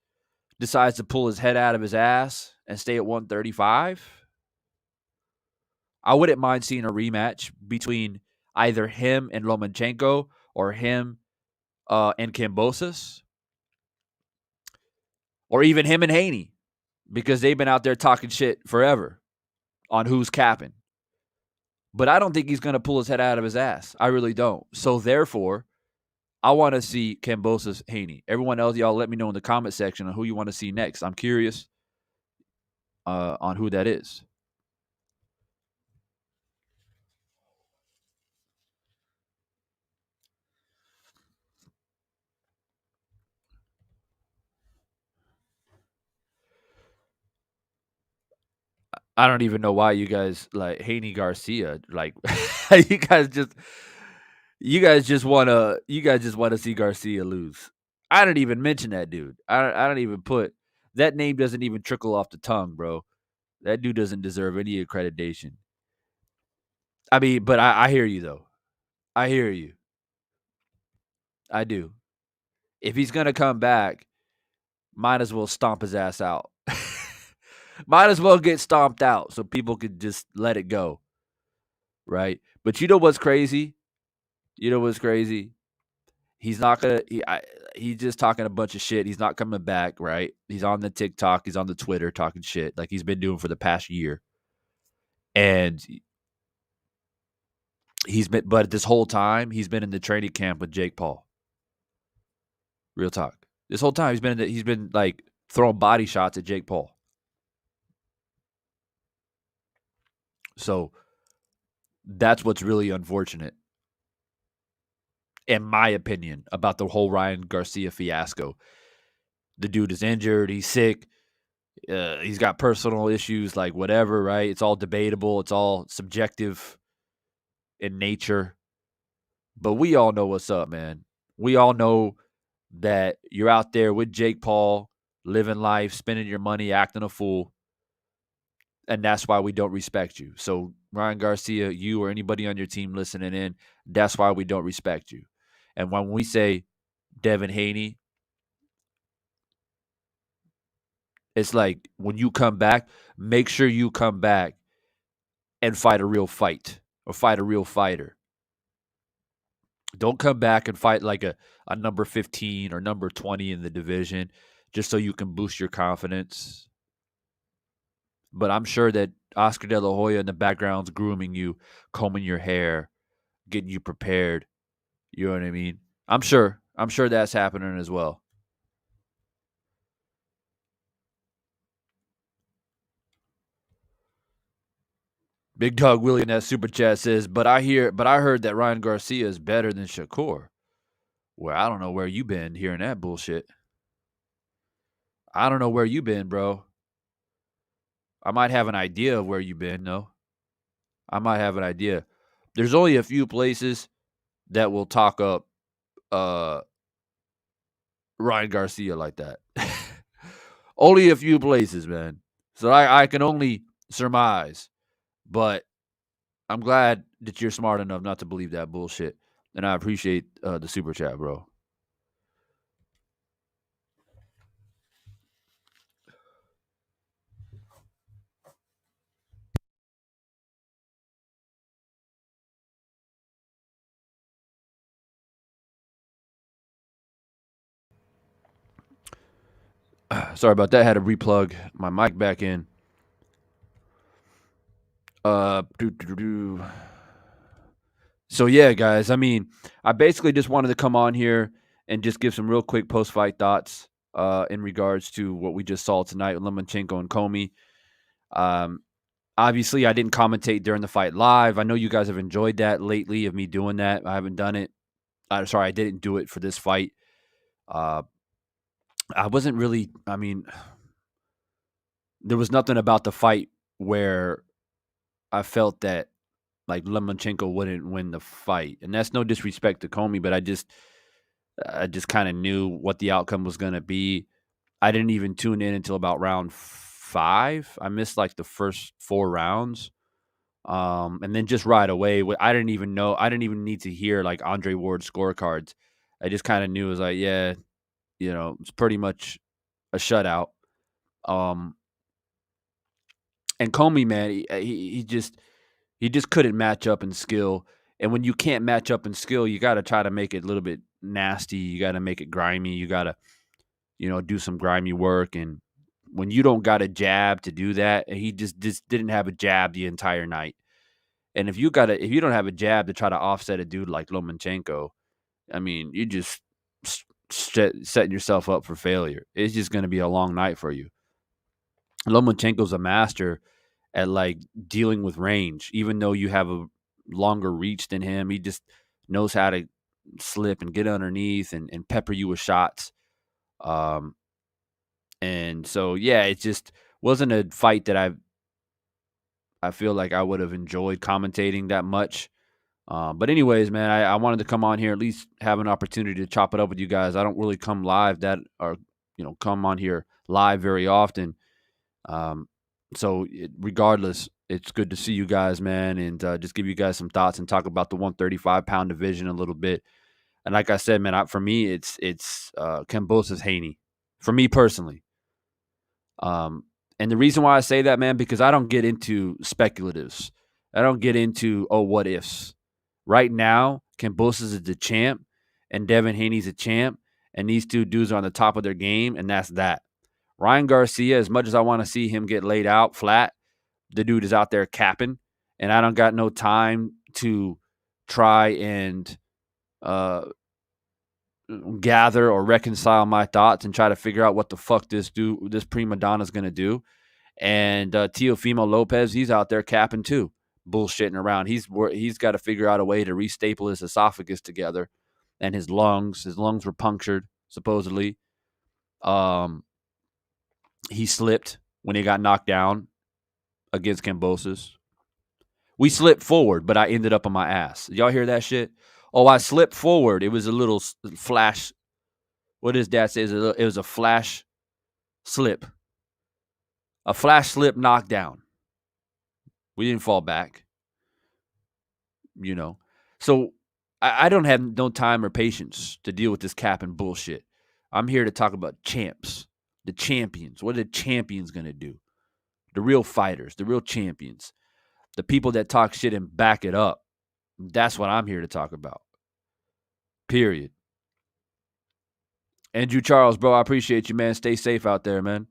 decides to pull his head out of his ass and stay at 135, I wouldn't mind seeing a rematch between either him and Lomachenko or him and Cambosis, or even him and Haney, because they've been out there talking shit forever on who's capping. But I don't think he's going to pull his head out of his ass. I really don't. So therefore, I want to see Cambosis Haney. Everyone else, y'all, let me know in the comment section on who you want to see next. I'm curious on who that is. I don't even know why you guys like Haney Garcia. Like you guys just want to see Garcia lose. I didn't even mention that dude. I don't even put that name doesn't even trickle off the tongue, bro. That dude doesn't deserve any accreditation. I mean, but I hear you though. I hear you. I do. If he's gonna come back, might as well stomp his ass out. Might as well get stomped out so people could just let it go, right? But you know what's crazy? You know what's crazy? He's not gonna. He's just talking a bunch of shit. He's not coming back, right? He's on the TikTok. He's on the Twitter talking shit like he's been doing for the past year, and he's been. But this whole time, he's been in the training camp with Jake Paul. Real talk. This whole time, he's been like throwing body shots at Jake Paul. So that's what's really unfortunate, in my opinion, about the whole Ryan Garcia fiasco. The dude is injured. He's sick. He's got personal issues, like whatever, right? It's all debatable. It's all subjective in nature. But we all know what's up, man. We all know that you're out there with Jake Paul, living life, spending your money, acting a fool, and that's why we don't respect you. So Ryan Garcia, you or anybody on your team listening in, that's why we don't respect you. And when we say Devin Haney, it's like when you come back, make sure you come back and fight a real fight or fight a real fighter. Don't come back and fight like a number 15 or number 20 in the division just so you can boost your confidence. But I'm sure that Oscar De La Hoya in the background's grooming you, combing your hair, getting you prepared. You know what I mean? I'm sure. I'm sure that's happening as well. Big Dog Willie in that super chat says, but I heard that Ryan Garcia is better than Shakur. Well, I don't know where you been hearing that bullshit. I don't know where you been, bro. I might have an idea of where you been, no. I might have an idea. There's only a few places that will talk up uh Ryan Garcia like that. Only a few places, man. So I can only surmise, but I'm glad that you're smart enough not to believe that bullshit, and I appreciate the super chat, bro. Sorry about that. I had to replug my mic back in. Doo, doo, doo, doo. So yeah, guys. I mean, I basically just wanted to come on here and just give some real quick post-fight thoughts in regards to what we just saw tonight with Lomachenko and Commey. Um, Obviously, I didn't commentate during the fight live. I know you guys have enjoyed that lately of me doing that. I haven't done it. Sorry, I didn't do it for this fight. Uh, I wasn't really. I mean, there was nothing about the fight where I felt that like Lomachenko wouldn't win the fight, and that's no disrespect to Comey, but I just kind of knew what the outcome was going to be. I didn't even tune in until about round 5. I missed like the first 4 rounds. And then just right away, I didn't even know. I didn't even need to hear like Andre Ward's scorecards. I just kind of knew it was like, yeah, it's pretty much a shutout. Um, and Comey, man, he just couldn't match up in skill. And when you can't match up in skill, you got to try to make it a little bit nasty. You got to make it grimy. You got to, do some grimy work. And when you don't got a jab to do that, he just didn't have a jab the entire night. And if you don't have a jab to try to offset a dude like Lomachenko, I mean, you just setting yourself up for failure. It's just going to be a long night for you. Lomachenko's a master at like dealing with range, even though you have a longer reach than him. He just knows how to slip and get underneath and pepper you with shots. Um, and so yeah, it just wasn't a fight that I feel like I would have enjoyed commentating that much. But anyways, man, I wanted to come on here, at least have an opportunity to chop it up with you guys. I don't really come live come on here live very often. Regardless, it's good to see you guys, man, and just give you guys some thoughts and talk about the 135-pound division a little bit. And like I said, man, for me, it's Kambosos Haney, for me personally. And the reason why I say that, man, because I don't get into speculatives. I don't get into what ifs. Right now, Kambosos is the champ, and Devin Haney's a champ, and these two dudes are on the top of their game, and that's that. Ryan Garcia, as much as I want to see him get laid out flat, the dude is out there capping, and I don't got no time to try and gather or reconcile my thoughts and try to figure out what the fuck this prima donna is gonna do. And Teofimo Lopez, he's out there capping too, bullshitting around. He's got to figure out a way to restaple his esophagus together, and his lungs. His lungs were punctured supposedly. He slipped when he got knocked down against Kambosos. We slipped forward, but I ended up on my ass. Y'all hear that shit? Oh, I slipped forward. It was a little flash. What does Dad say? It was a flash slip, a flash slip knockdown. We didn't fall back, you know. So I don't have no time or patience to deal with this cap and bullshit. I'm here to talk about champs, the champions. What are the champions going to do? The real fighters, the real champions, the people that talk shit and back it up. That's what I'm here to talk about. Period. Andrew Charles, bro, I appreciate you, man. Stay safe out there, man.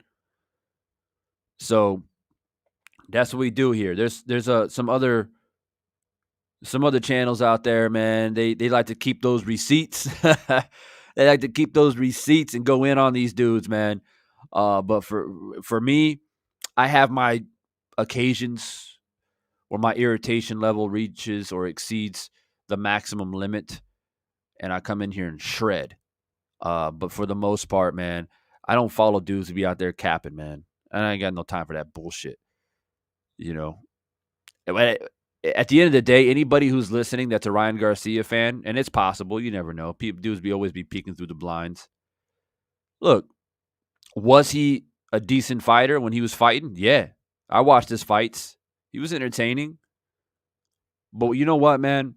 So that's what we do here. There's some other channels out there, man. They like to keep those receipts. They like to keep those receipts and go in on these dudes, man. But for me, I have my occasions where my irritation level reaches or exceeds the maximum limit, and I come in here and shred. But for the most part, man, I don't follow dudes to be out there capping, man. And I ain't got no time for that bullshit. You know, at the end of the day, anybody who's listening that's a Ryan Garcia fan, and it's possible, you never know. People dudes always be peeking through the blinds. Look, was he a decent fighter when he was fighting? Yeah, I watched his fights. He was entertaining. But you know what, man?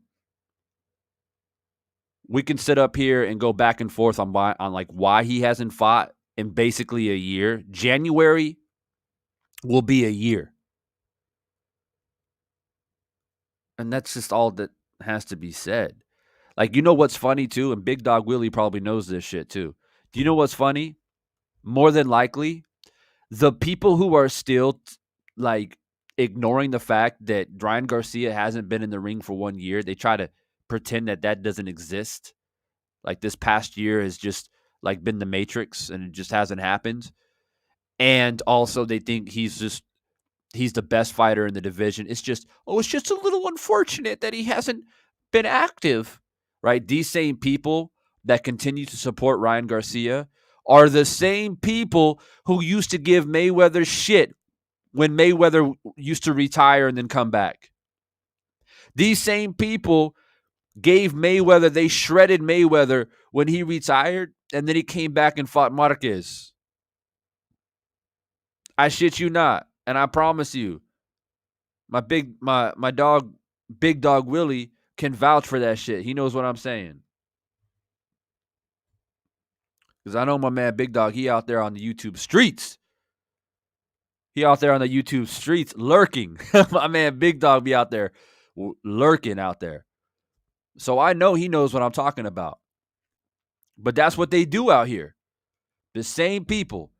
We can sit up here and go back and forth on why he hasn't fought in basically a year. January will be a year. And that's just all that has to be said. Like, you know what's funny too? And Big Dog Willie probably knows this shit too. Do you know what's funny? More than likely, the people who are still like ignoring the fact that Ryan Garcia hasn't been in the ring for 1 year, they try to pretend that that doesn't exist. Like this past year has just like been the Matrix and it just hasn't happened. And also they think he's the best fighter in the division. It's just a little unfortunate that he hasn't been active, right? These same people that continue to support Ryan Garcia are the same people who used to give Mayweather shit when Mayweather used to retire and then come back. These same people gave Mayweather, they shredded Mayweather when he retired, and then he came back and fought Marquez. I shit you not, and I promise you, my dog, Big Dog Willie, can vouch for that shit. He knows what I'm saying. Because I know my man Big Dog, he out there on the YouTube streets. He out there on the YouTube streets lurking. My man Big Dog be out there lurking out there. So I know he knows what I'm talking about. But that's what they do out here. The same people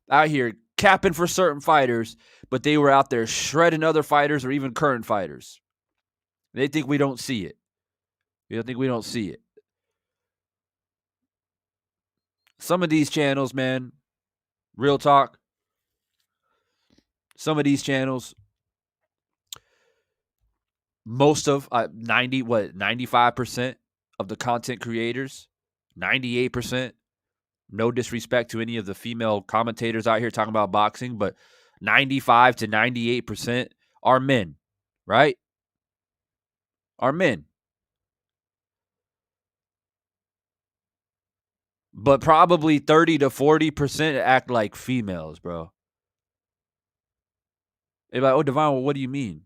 out here capping for certain fighters, but they were out there shredding other fighters or even current fighters. They think we don't see it. You think we don't see it. Some of these channels, man, real talk, some of these channels, most of 95% of the content creators, 98%, no disrespect to any of the female commentators out here talking about boxing, but 95 to 98% are men, right? Are men. But probably 30 to 40% act like females, bro. They're like, oh, Divine, well, what do you mean?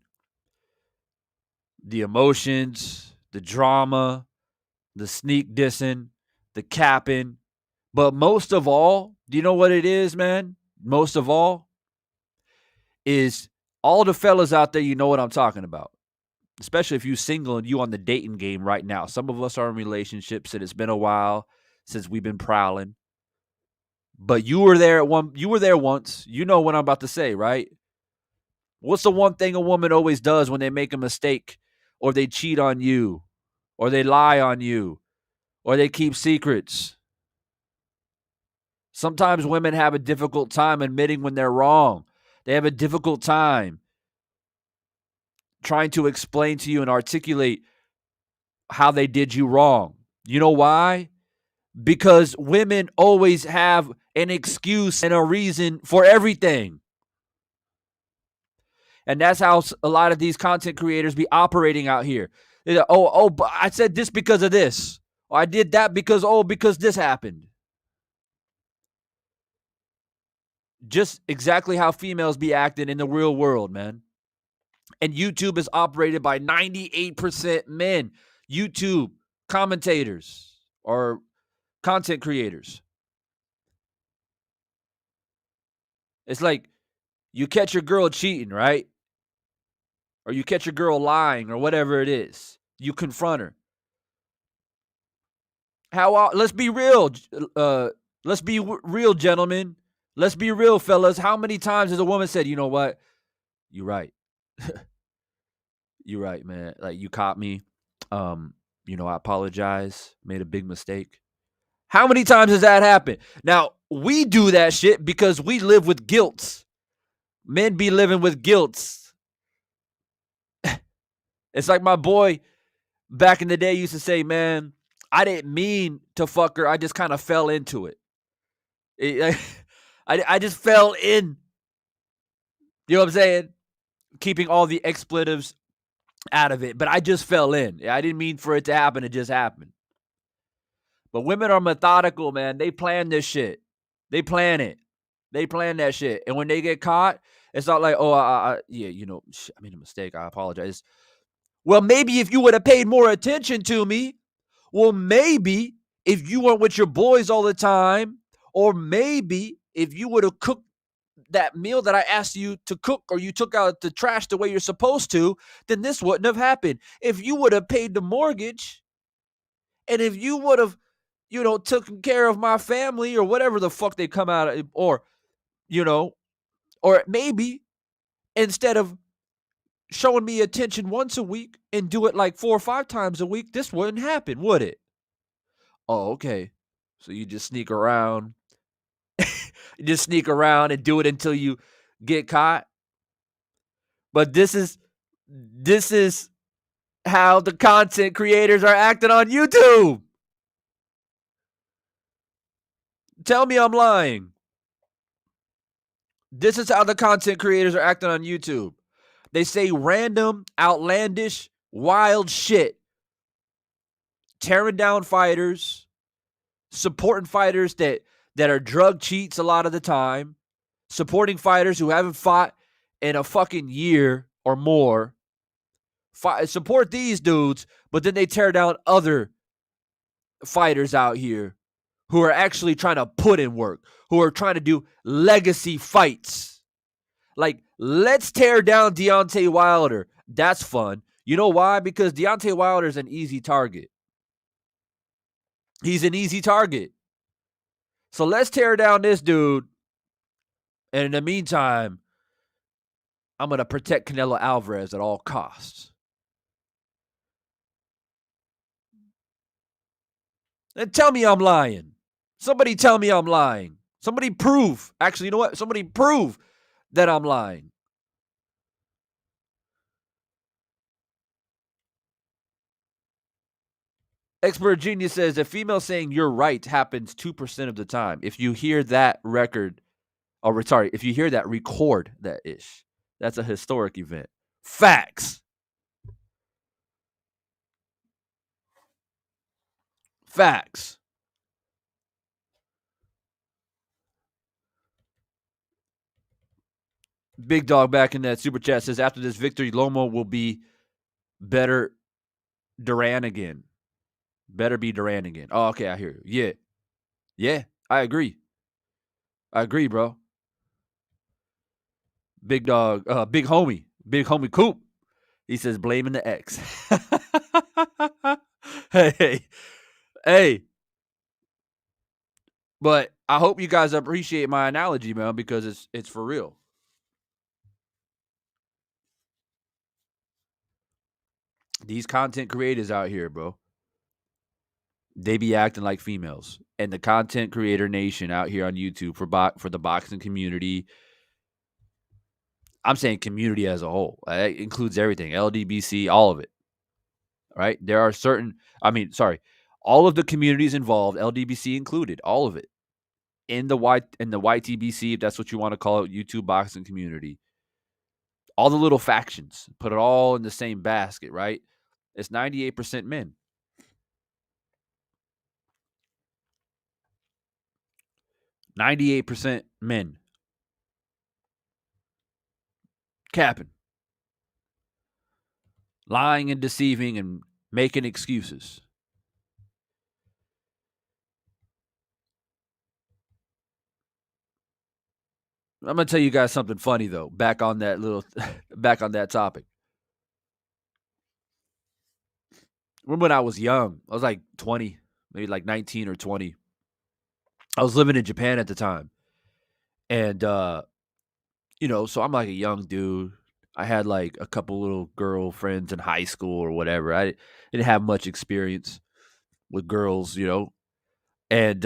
The emotions, the drama, the sneak dissing, the capping. But most of all, do you know what it is, man? Most of all is all the fellas out there, you know what I'm talking about. Especially if you single and you on the dating game right now. Some of us are in relationships and it's been a while since we've been prowling. But you were there once. You know what I'm about to say, right? What's the one thing a woman always does when they make a mistake or they cheat on you or they lie on you or they keep secrets? Sometimes women have a difficult time admitting when they're wrong. They have a difficult time trying to explain to you and articulate how they did you wrong. You know why? Because women always have an excuse and a reason for everything. And that's how a lot of these content creators be operating out here. They're like, but I said this because of this. Or I did that because this happened. Just exactly how females be acting in the real world, man. And YouTube is operated by 98% men. YouTube commentators or content creators. It's like you catch your girl cheating, right? Or you catch your girl lying or whatever it is. You confront her. Let's be real. Let's be real, gentlemen. Let's be real, fellas. How many times has a woman said, "You know what? You're right. You're right, man. Like you caught me. I apologize. Made a big mistake." How many times has that happened? Now, we do that shit because we live with guilt. Men be living with guilt. It's like my boy back in the day used to say, man, I didn't mean to fuck her. I just kind of fell into it. I just fell in. You know what I'm saying? Keeping all the expletives out of it. But I just fell in. I didn't mean for it to happen. It just happened. But women are methodical, man. They plan this shit. They plan it. They plan that shit. And when they get caught, it's not like, oh, yeah, I made a mistake. I apologize. Well, maybe if you would have paid more attention to me, well, maybe if you weren't with your boys all the time, or maybe if you would have cooked that meal that I asked you to cook, or you took out the trash the way you're supposed to, then this wouldn't have happened. If you would have paid the mortgage, and if you would have, taken care of my family or whatever the fuck they come out of, you know, or maybe instead of showing me attention once a week and do it like 4 or 5 times a week, this wouldn't happen, would it? Oh, okay. So you just sneak around. You just sneak around and do it until you get caught. But this is how the content creators are acting on YouTube. Tell me I'm lying. This is how the content creators are acting on YouTube. They say random, outlandish, wild shit. Tearing down fighters, supporting fighters that are drug cheats a lot of the time, supporting fighters who haven't fought in a fucking year or more. Support these dudes, but then they tear down other fighters out here who are actually trying to put in work, who are trying to do legacy fights. Like, let's tear down Deontay Wilder. That's fun. You know why? Because Deontay Wilder is an easy target. He's an easy target. So let's tear down this dude. And in the meantime, I'm going to protect Canelo Alvarez at all costs. And tell me I'm lying. Somebody tell me I'm lying. Somebody prove. Actually, you know what? Somebody prove that I'm lying. Expert Genius says a female saying you're right happens 2% of the time. If you hear that if you hear that, record that ish. That's a historic event. Facts. Facts. Big Dog back in that super chat says after this victory, Loma will be better Duran again. Better be Duran again. Oh, okay, I hear you. Yeah. Yeah, I agree. I agree, bro. Big Dog, Big homie Coop. He says blaming the ex. hey, hey. But I hope you guys appreciate my analogy, man, because it's for real. These content creators out here, bro, they be acting like females. And the content creator nation out here on YouTube for the boxing community, I'm saying community as a whole. It includes everything, LDBC, all of it. Right? There are all of the communities involved, LDBC included, all of it. In the YTBC, if that's what you want to call it, YouTube boxing community. All the little factions, put it all in the same basket, right? It's 98% men. 98% men. capping, lying and deceiving and making excuses. I'm gonna tell you guys something funny though. Back on that little, back on that topic. Remember when I was young? I was like 20, maybe like 19 or 20. I was living in Japan at the time, and so I'm like a young dude. I had like a couple little girlfriends in high school or whatever. I didn't have much experience with girls, and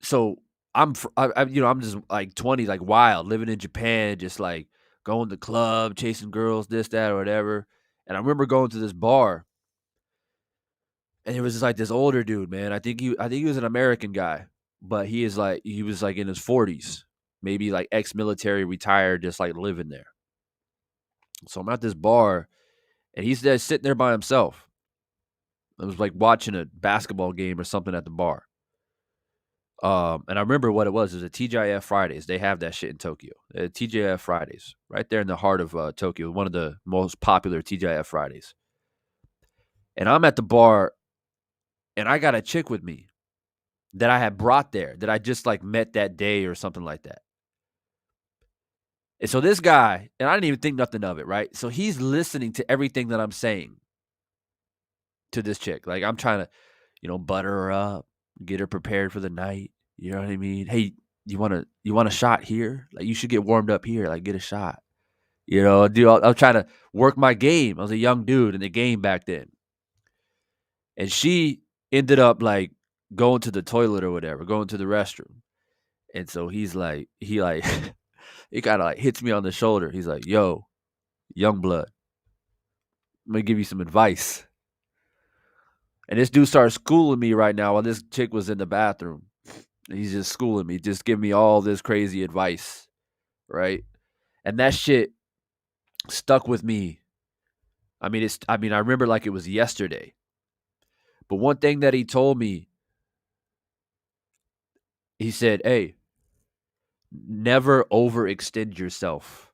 so I'm just like 20, like wild, living in Japan, just like going to the club, chasing girls, this, that, or whatever. And I remember going to this bar, and it was just like this older dude, man. I think he was an American guy, but he was like in his 40s, maybe like ex-military, retired, just like living there. So I'm at this bar, and he's there sitting there by himself. I was like watching a basketball game or something at the bar. And I remember what it was. It was a TGIF Fridays. They have that shit in Tokyo. TGIF Fridays, right there in the heart of Tokyo, one of the most popular TGIF Fridays. And I'm at the bar, and I got a chick with me that I had brought there, that I just like met that day or something like that. And so this guy, and I didn't even think nothing of it, right? So he's listening to everything that I'm saying to this chick. Like I'm trying to, butter her up, get her prepared for the night. You know what I mean? Hey, you want a shot here? Like you should get warmed up here. Like get a shot. Dude, I was trying to work my game. I was a young dude in the game back then, and she ended up like going to the toilet or whatever, going to the restroom. And so he he kind of like hits me on the shoulder. He's like, "Yo, young blood, I'm gonna give you some advice." And this dude starts schooling me right now while this chick was in the bathroom. He's just schooling me, just giving me all this crazy advice, right? And that shit stuck with me. I remember like it was yesterday. But one thing that he told me, he said, "Hey, never overextend yourself.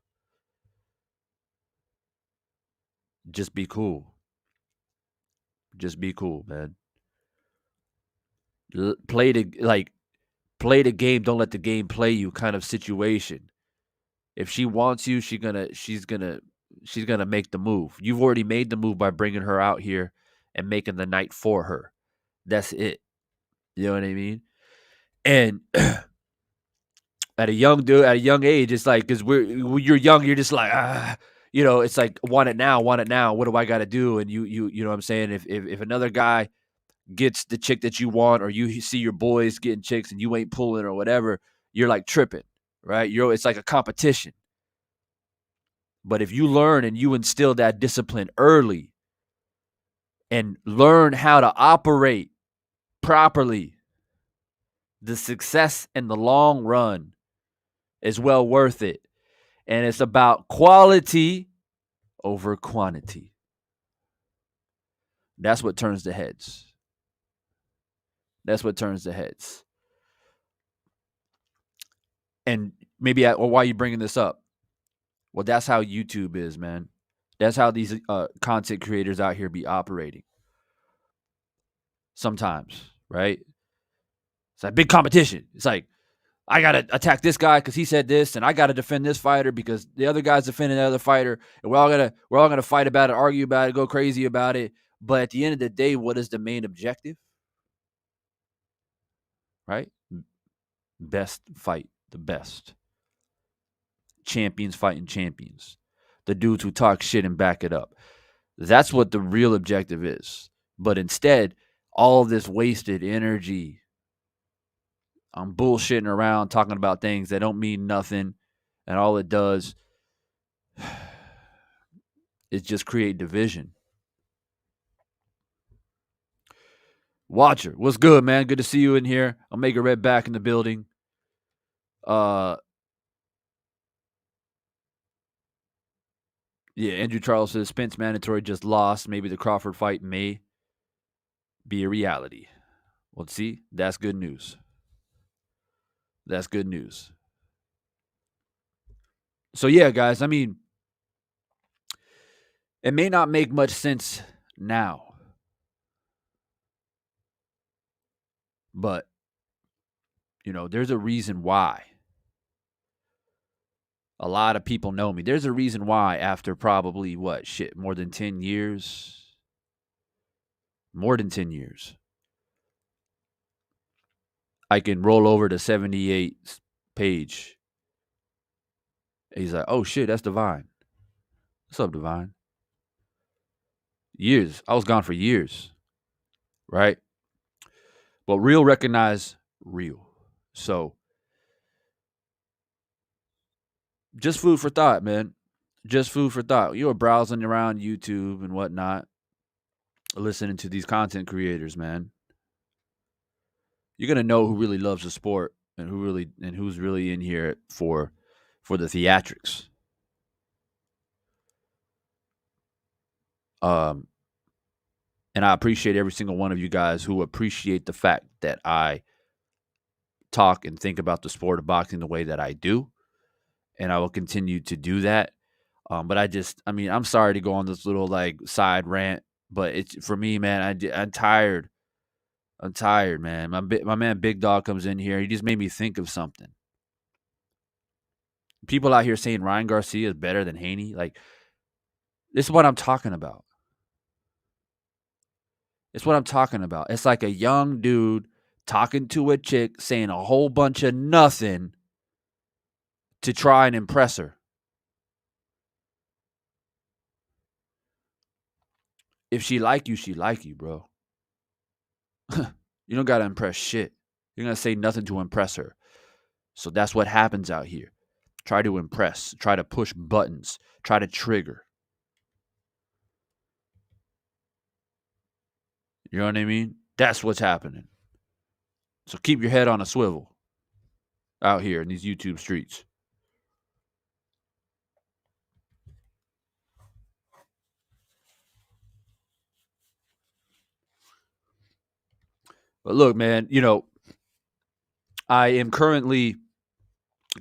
Just be cool. Just be cool, man. Play the game, don't let the game play you kind of situation. If she wants you, she's gonna make the move. You've already made the move by bringing her out here and making the night for her. That's it. You know what I mean? And at a young age, it's like because when you're young, you're just like it's like want it now, want it now. What do I got to do? And you know what I'm saying? If another guy gets the chick that you want, or you see your boys getting chicks and you ain't pulling or whatever, you're like tripping, right? It's like a competition. But if you learn and you instill that discipline early and learn how to operate properly, the success in the long run is well worth it. And it's about quality over quantity. That's what turns the heads. That's what turns the heads. And why are you bringing this up? Well, that's how YouTube is, man. That's how these content creators out here be operating. Sometimes, right? It's like big competition. It's like I gotta attack this guy because he said this, and I gotta defend this fighter because the other guy's defending the other fighter, and we're all gonna fight about it, argue about it, go crazy about it. But at the end of the day, what is the main objective? Right? Best fight the best. Champions fighting champions. The dudes who talk shit and back it up. That's what the real objective is. But instead, all this wasted energy on bullshitting around, talking about things that don't mean nothing, and all it does is just create division. Watcher, what's good, man? Good to see you in here. I'll make a red back in the building. Yeah, Andrew Charles says Spence mandatory just lost. Maybe the Crawford fight may be a reality. Well, see, that's good news. That's good news. So yeah, guys, It may not make much sense now, but there's a reason why a lot of people know me. There's a reason why after probably what shit more than 10 years, I can roll over to 78 page. He's like, "Oh shit, that's Divine. What's up, Divine?" Years. I was gone for years, right? But real recognize real. So just food for thought, man. Just food for thought. You were browsing around YouTube and whatnot, listening to these content creators, man. You're gonna know who really loves the sport and who's really in here for the theatrics. Um, and I appreciate every single one of you guys who appreciate the fact that I talk and think about the sport of boxing the way that I do, and I will continue to do that. But I'm sorry to go on this little like side rant, but it's for me, man. I'm tired. I'm tired, man. My man Big Dog comes in here. He just made me think of something. People out here saying Ryan Garcia is better than Haney. Like, this is what I'm talking about. It's what I'm talking about. It's like a young dude talking to a chick saying a whole bunch of nothing to try and impress her. If she like you, bro. You don't gotta impress shit. You're gonna say nothing to impress her. So that's what happens out here. Try to impress, try to push buttons, try to trigger. You know what I mean? That's what's happening. So keep your head on a swivel out here in these YouTube streets. But look, man, I am currently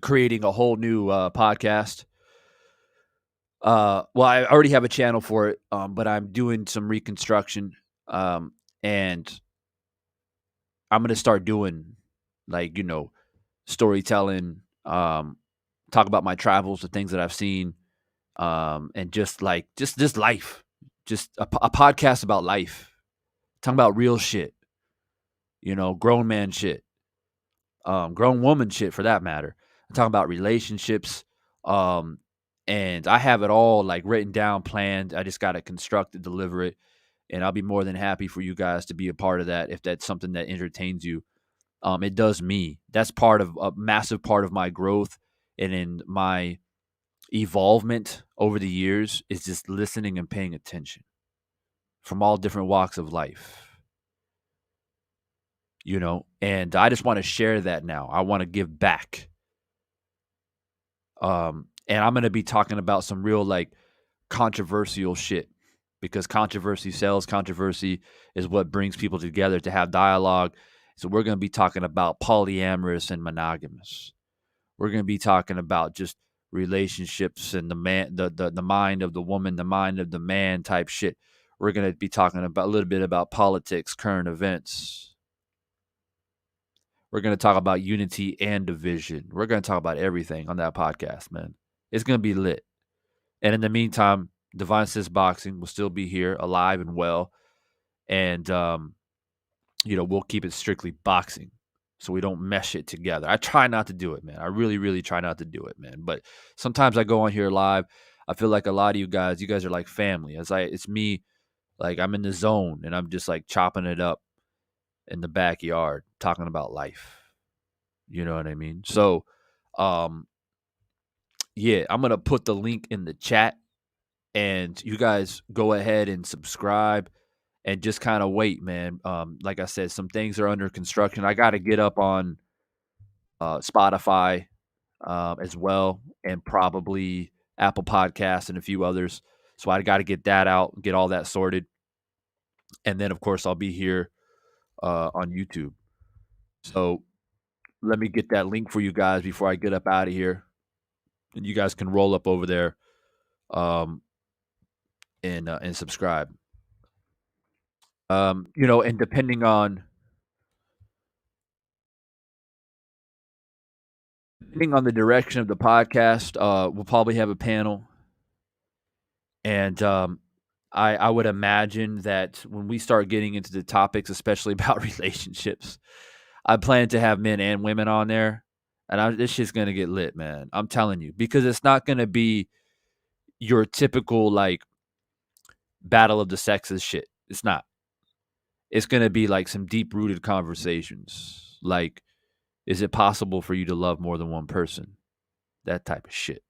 creating a whole new podcast. Well, I already have a channel for it, but I'm doing some reconstruction, and I'm gonna start doing like storytelling, talk about my travels, the things that I've seen, and just this life, just a podcast about life, talking about real shit, grown man shit, grown woman shit for that matter. I'm talking about relationships, um, and I have it all like written down, planned. I just got to construct it, deliver it, and I'll be more than happy for you guys to be a part of that if that's something that entertains you. It does me. That's part of a massive part of my growth and in my evolvement over the years is just listening and paying attention from all different walks of life. And I just want to share that now. I want to give back. And I'm going to be talking about some real like controversial shit because controversy sells. Controversy is what brings people together to have dialogue. So we're going to be talking about polyamorous and monogamous. We're going to be talking about just relationships and the mind of the woman, the mind of the man type shit. We're going to be talking about a little bit about politics, current events. We're going to talk about unity and division. We're going to talk about everything on that podcast, man. It's going to be lit. And in the meantime, Divine Sis Boxing will still be here, alive and well. And, we'll keep it strictly boxing so we don't mesh it together. I try not to do it, man. I really, really try not to do it, man. But sometimes I go on here live. I feel like a lot of you guys are like family. It's me, like I'm in the zone and I'm just like chopping it up in the backyard, talking about life. You know what I mean? So, um, yeah, I'm gonna put the link in the chat, and you guys go ahead and subscribe, and just kind of wait, man. Like I said, some things are under construction. I got to get up on Spotify as well, and probably Apple Podcasts and a few others. So I got to get that out, get all that sorted, and then of course I'll be here on YouTube. So let me get that link for you guys before I get up out of here, and you guys can roll up over there. Um, and subscribe. And depending on the direction of the podcast, we'll probably have a panel, and I would imagine that when we start getting into the topics, especially about relationships, I plan to have men and women on there, and this shit's gonna get lit, man. I'm telling you, because it's not gonna be your typical like battle of the sexes shit. It's not. It's gonna be like some deep rooted conversations, like, is it possible for you to love more than one person? That type of shit.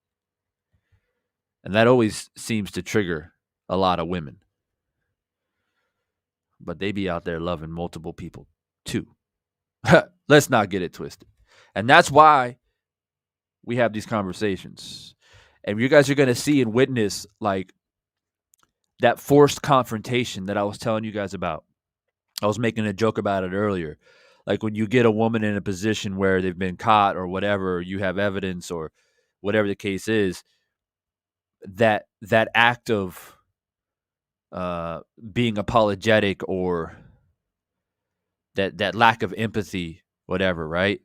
And that always seems to trigger a lot of women. But they be out there loving multiple people too. Let's not get it twisted. And that's why we have these conversations. And you guys are going to see and witness like that forced confrontation that I was telling you guys about. I was making a joke about it earlier. Like when you get a woman in a position where they've been caught or whatever, or you have evidence or whatever the case is, that act of being apologetic or that lack of empathy, whatever, right?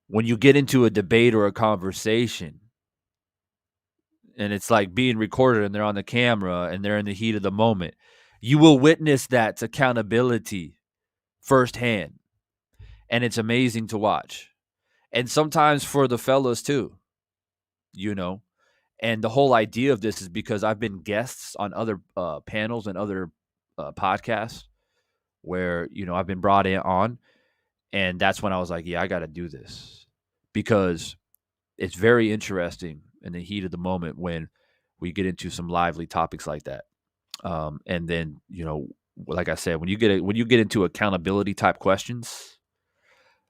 When you get into a debate or a conversation and it's like being recorded and they're on the camera and they're in the heat of the moment, you will witness that accountability firsthand. And it's amazing to watch. And sometimes for the fellas too, you know. And the whole idea of this is because I've been guests on other panels and other podcasts where, I've been brought in on. And that's when I was like, yeah, I got to do this because it's very interesting in the heat of the moment when we get into some lively topics like that. And then, like I said, when you get into accountability type questions,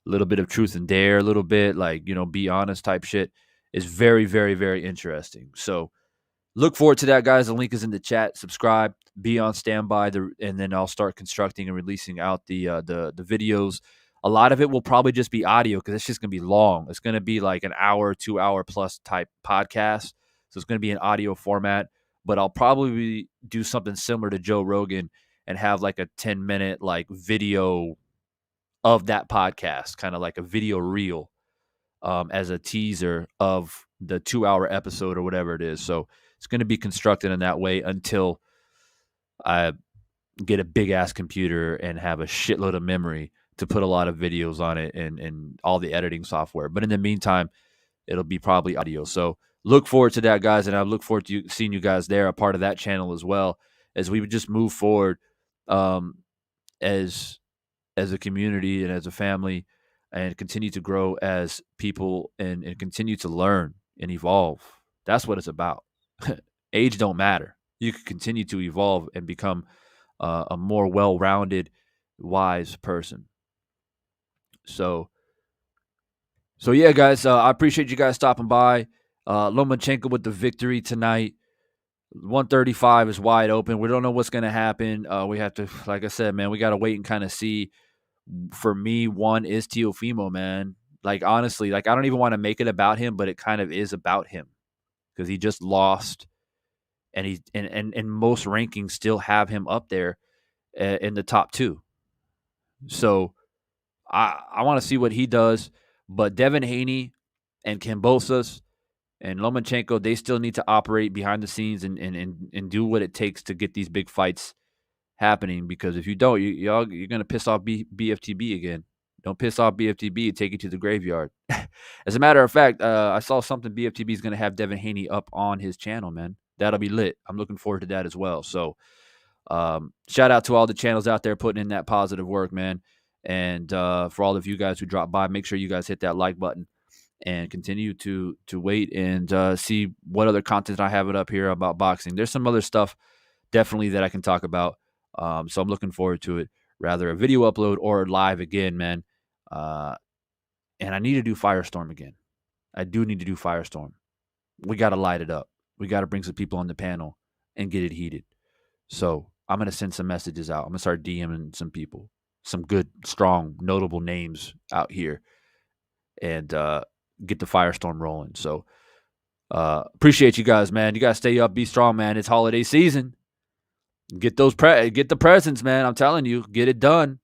a little bit of truth and dare, a little bit like, be honest type shit is very, very, very interesting. So look forward to that, guys. The link is in the chat. Subscribe, be on standby, and then I'll start constructing and releasing out the videos. A lot of it will probably just be audio because it's just gonna be long. It's gonna be like an hour, 2 hour plus type podcast. So it's gonna be an audio format. But I'll probably do something similar to Joe Rogan and have like a 10-minute like video of that podcast, kind of like a video reel as a teaser of the 2 hour episode or whatever it is. So it's going to be constructed in that way until I get a big ass computer and have a shitload of memory to put a lot of videos on it and all the editing software. But in the meantime, it'll be probably audio. So look forward to that, guys. And I look forward to seeing you guys there, a part of that channel as well, as we would just move forward um, as a community and as a family and continue to grow as people and continue to learn and evolve. That's what it's about. Age don't matter. You can continue to evolve and become a more well-rounded, wise person. So yeah, guys, I appreciate you guys stopping by. Lomachenko with the victory tonight. 135 is wide open. We don't know what's going to happen. We have to, like I said, man, we got to wait and kind of see. For me, one is Teofimo, man. Like, honestly, like I don't even want to make it about him, but it kind of is about him because he just lost, and he and most rankings still have him up there in the top two. So I want to see what he does. But Devin Haney and Kambosos and Lomachenko, they still need to operate behind the scenes and do what it takes to get these big fights happening, because if you don't, you're going to piss off BFTB again. Don't piss off BFTB, take you to the graveyard. As a matter of fact, I saw something BFTB is going to have Devin Haney up on his channel, man. That'll be lit. I'm looking forward to that as well. So shout out to all the channels out there putting in that positive work, man. And for all of you guys who dropped by, make sure you guys hit that like button and continue to wait and see what other content I have it up here about boxing. There's some other stuff definitely that I can talk about. So I'm looking forward to it. Rather a video upload or live again, man. And I need to do Firestorm again. I do need to do Firestorm. We got to light it up. We got to bring some people on the panel and get it heated. So I'm going to send some messages out. I'm going to start DMing some people, some good, strong, notable names out here, and get the Firestorm rolling. So Appreciate you guys, man. You guys stay up, be strong, man. It's holiday season. Get the presents, man. I'm telling you, get it done.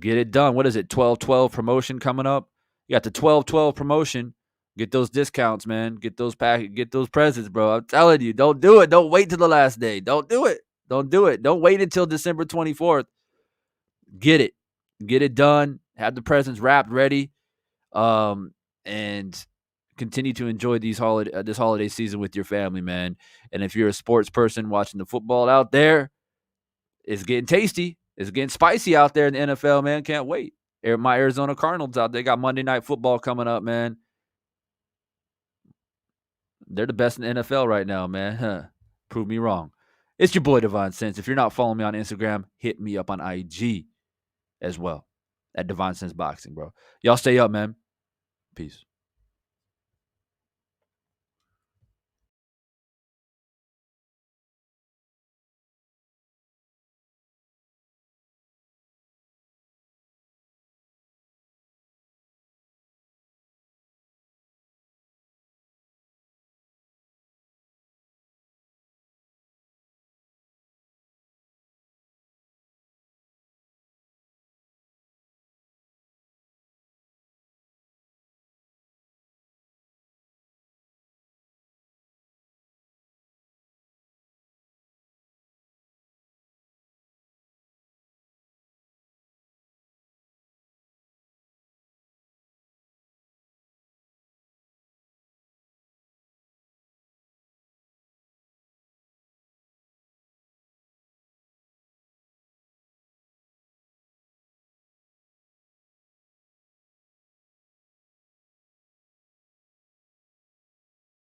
Get it done. What is it? 12/12 promotion coming up. You got the 12/12 promotion. Get those discounts, man. Get those presents, bro. I'm telling you, don't do it. Don't wait till the last day. Don't do it. Don't do it. Don't wait until December 24th. Get it. Get it done. Have the presents wrapped ready. And continue to enjoy this holiday season with your family, man. And if you're a sports person watching the football out there, it's getting tasty. It's getting spicy out there in the NFL, man. Can't wait. My Arizona Cardinals out there got Monday Night Football coming up, man. They're the best in the NFL right now, man. Huh. Prove me wrong. It's your boy Divine Sense. If you're not following me on Instagram, hit me up on IG as well at Divine Sense Boxing, bro. Y'all stay up, man. Peace.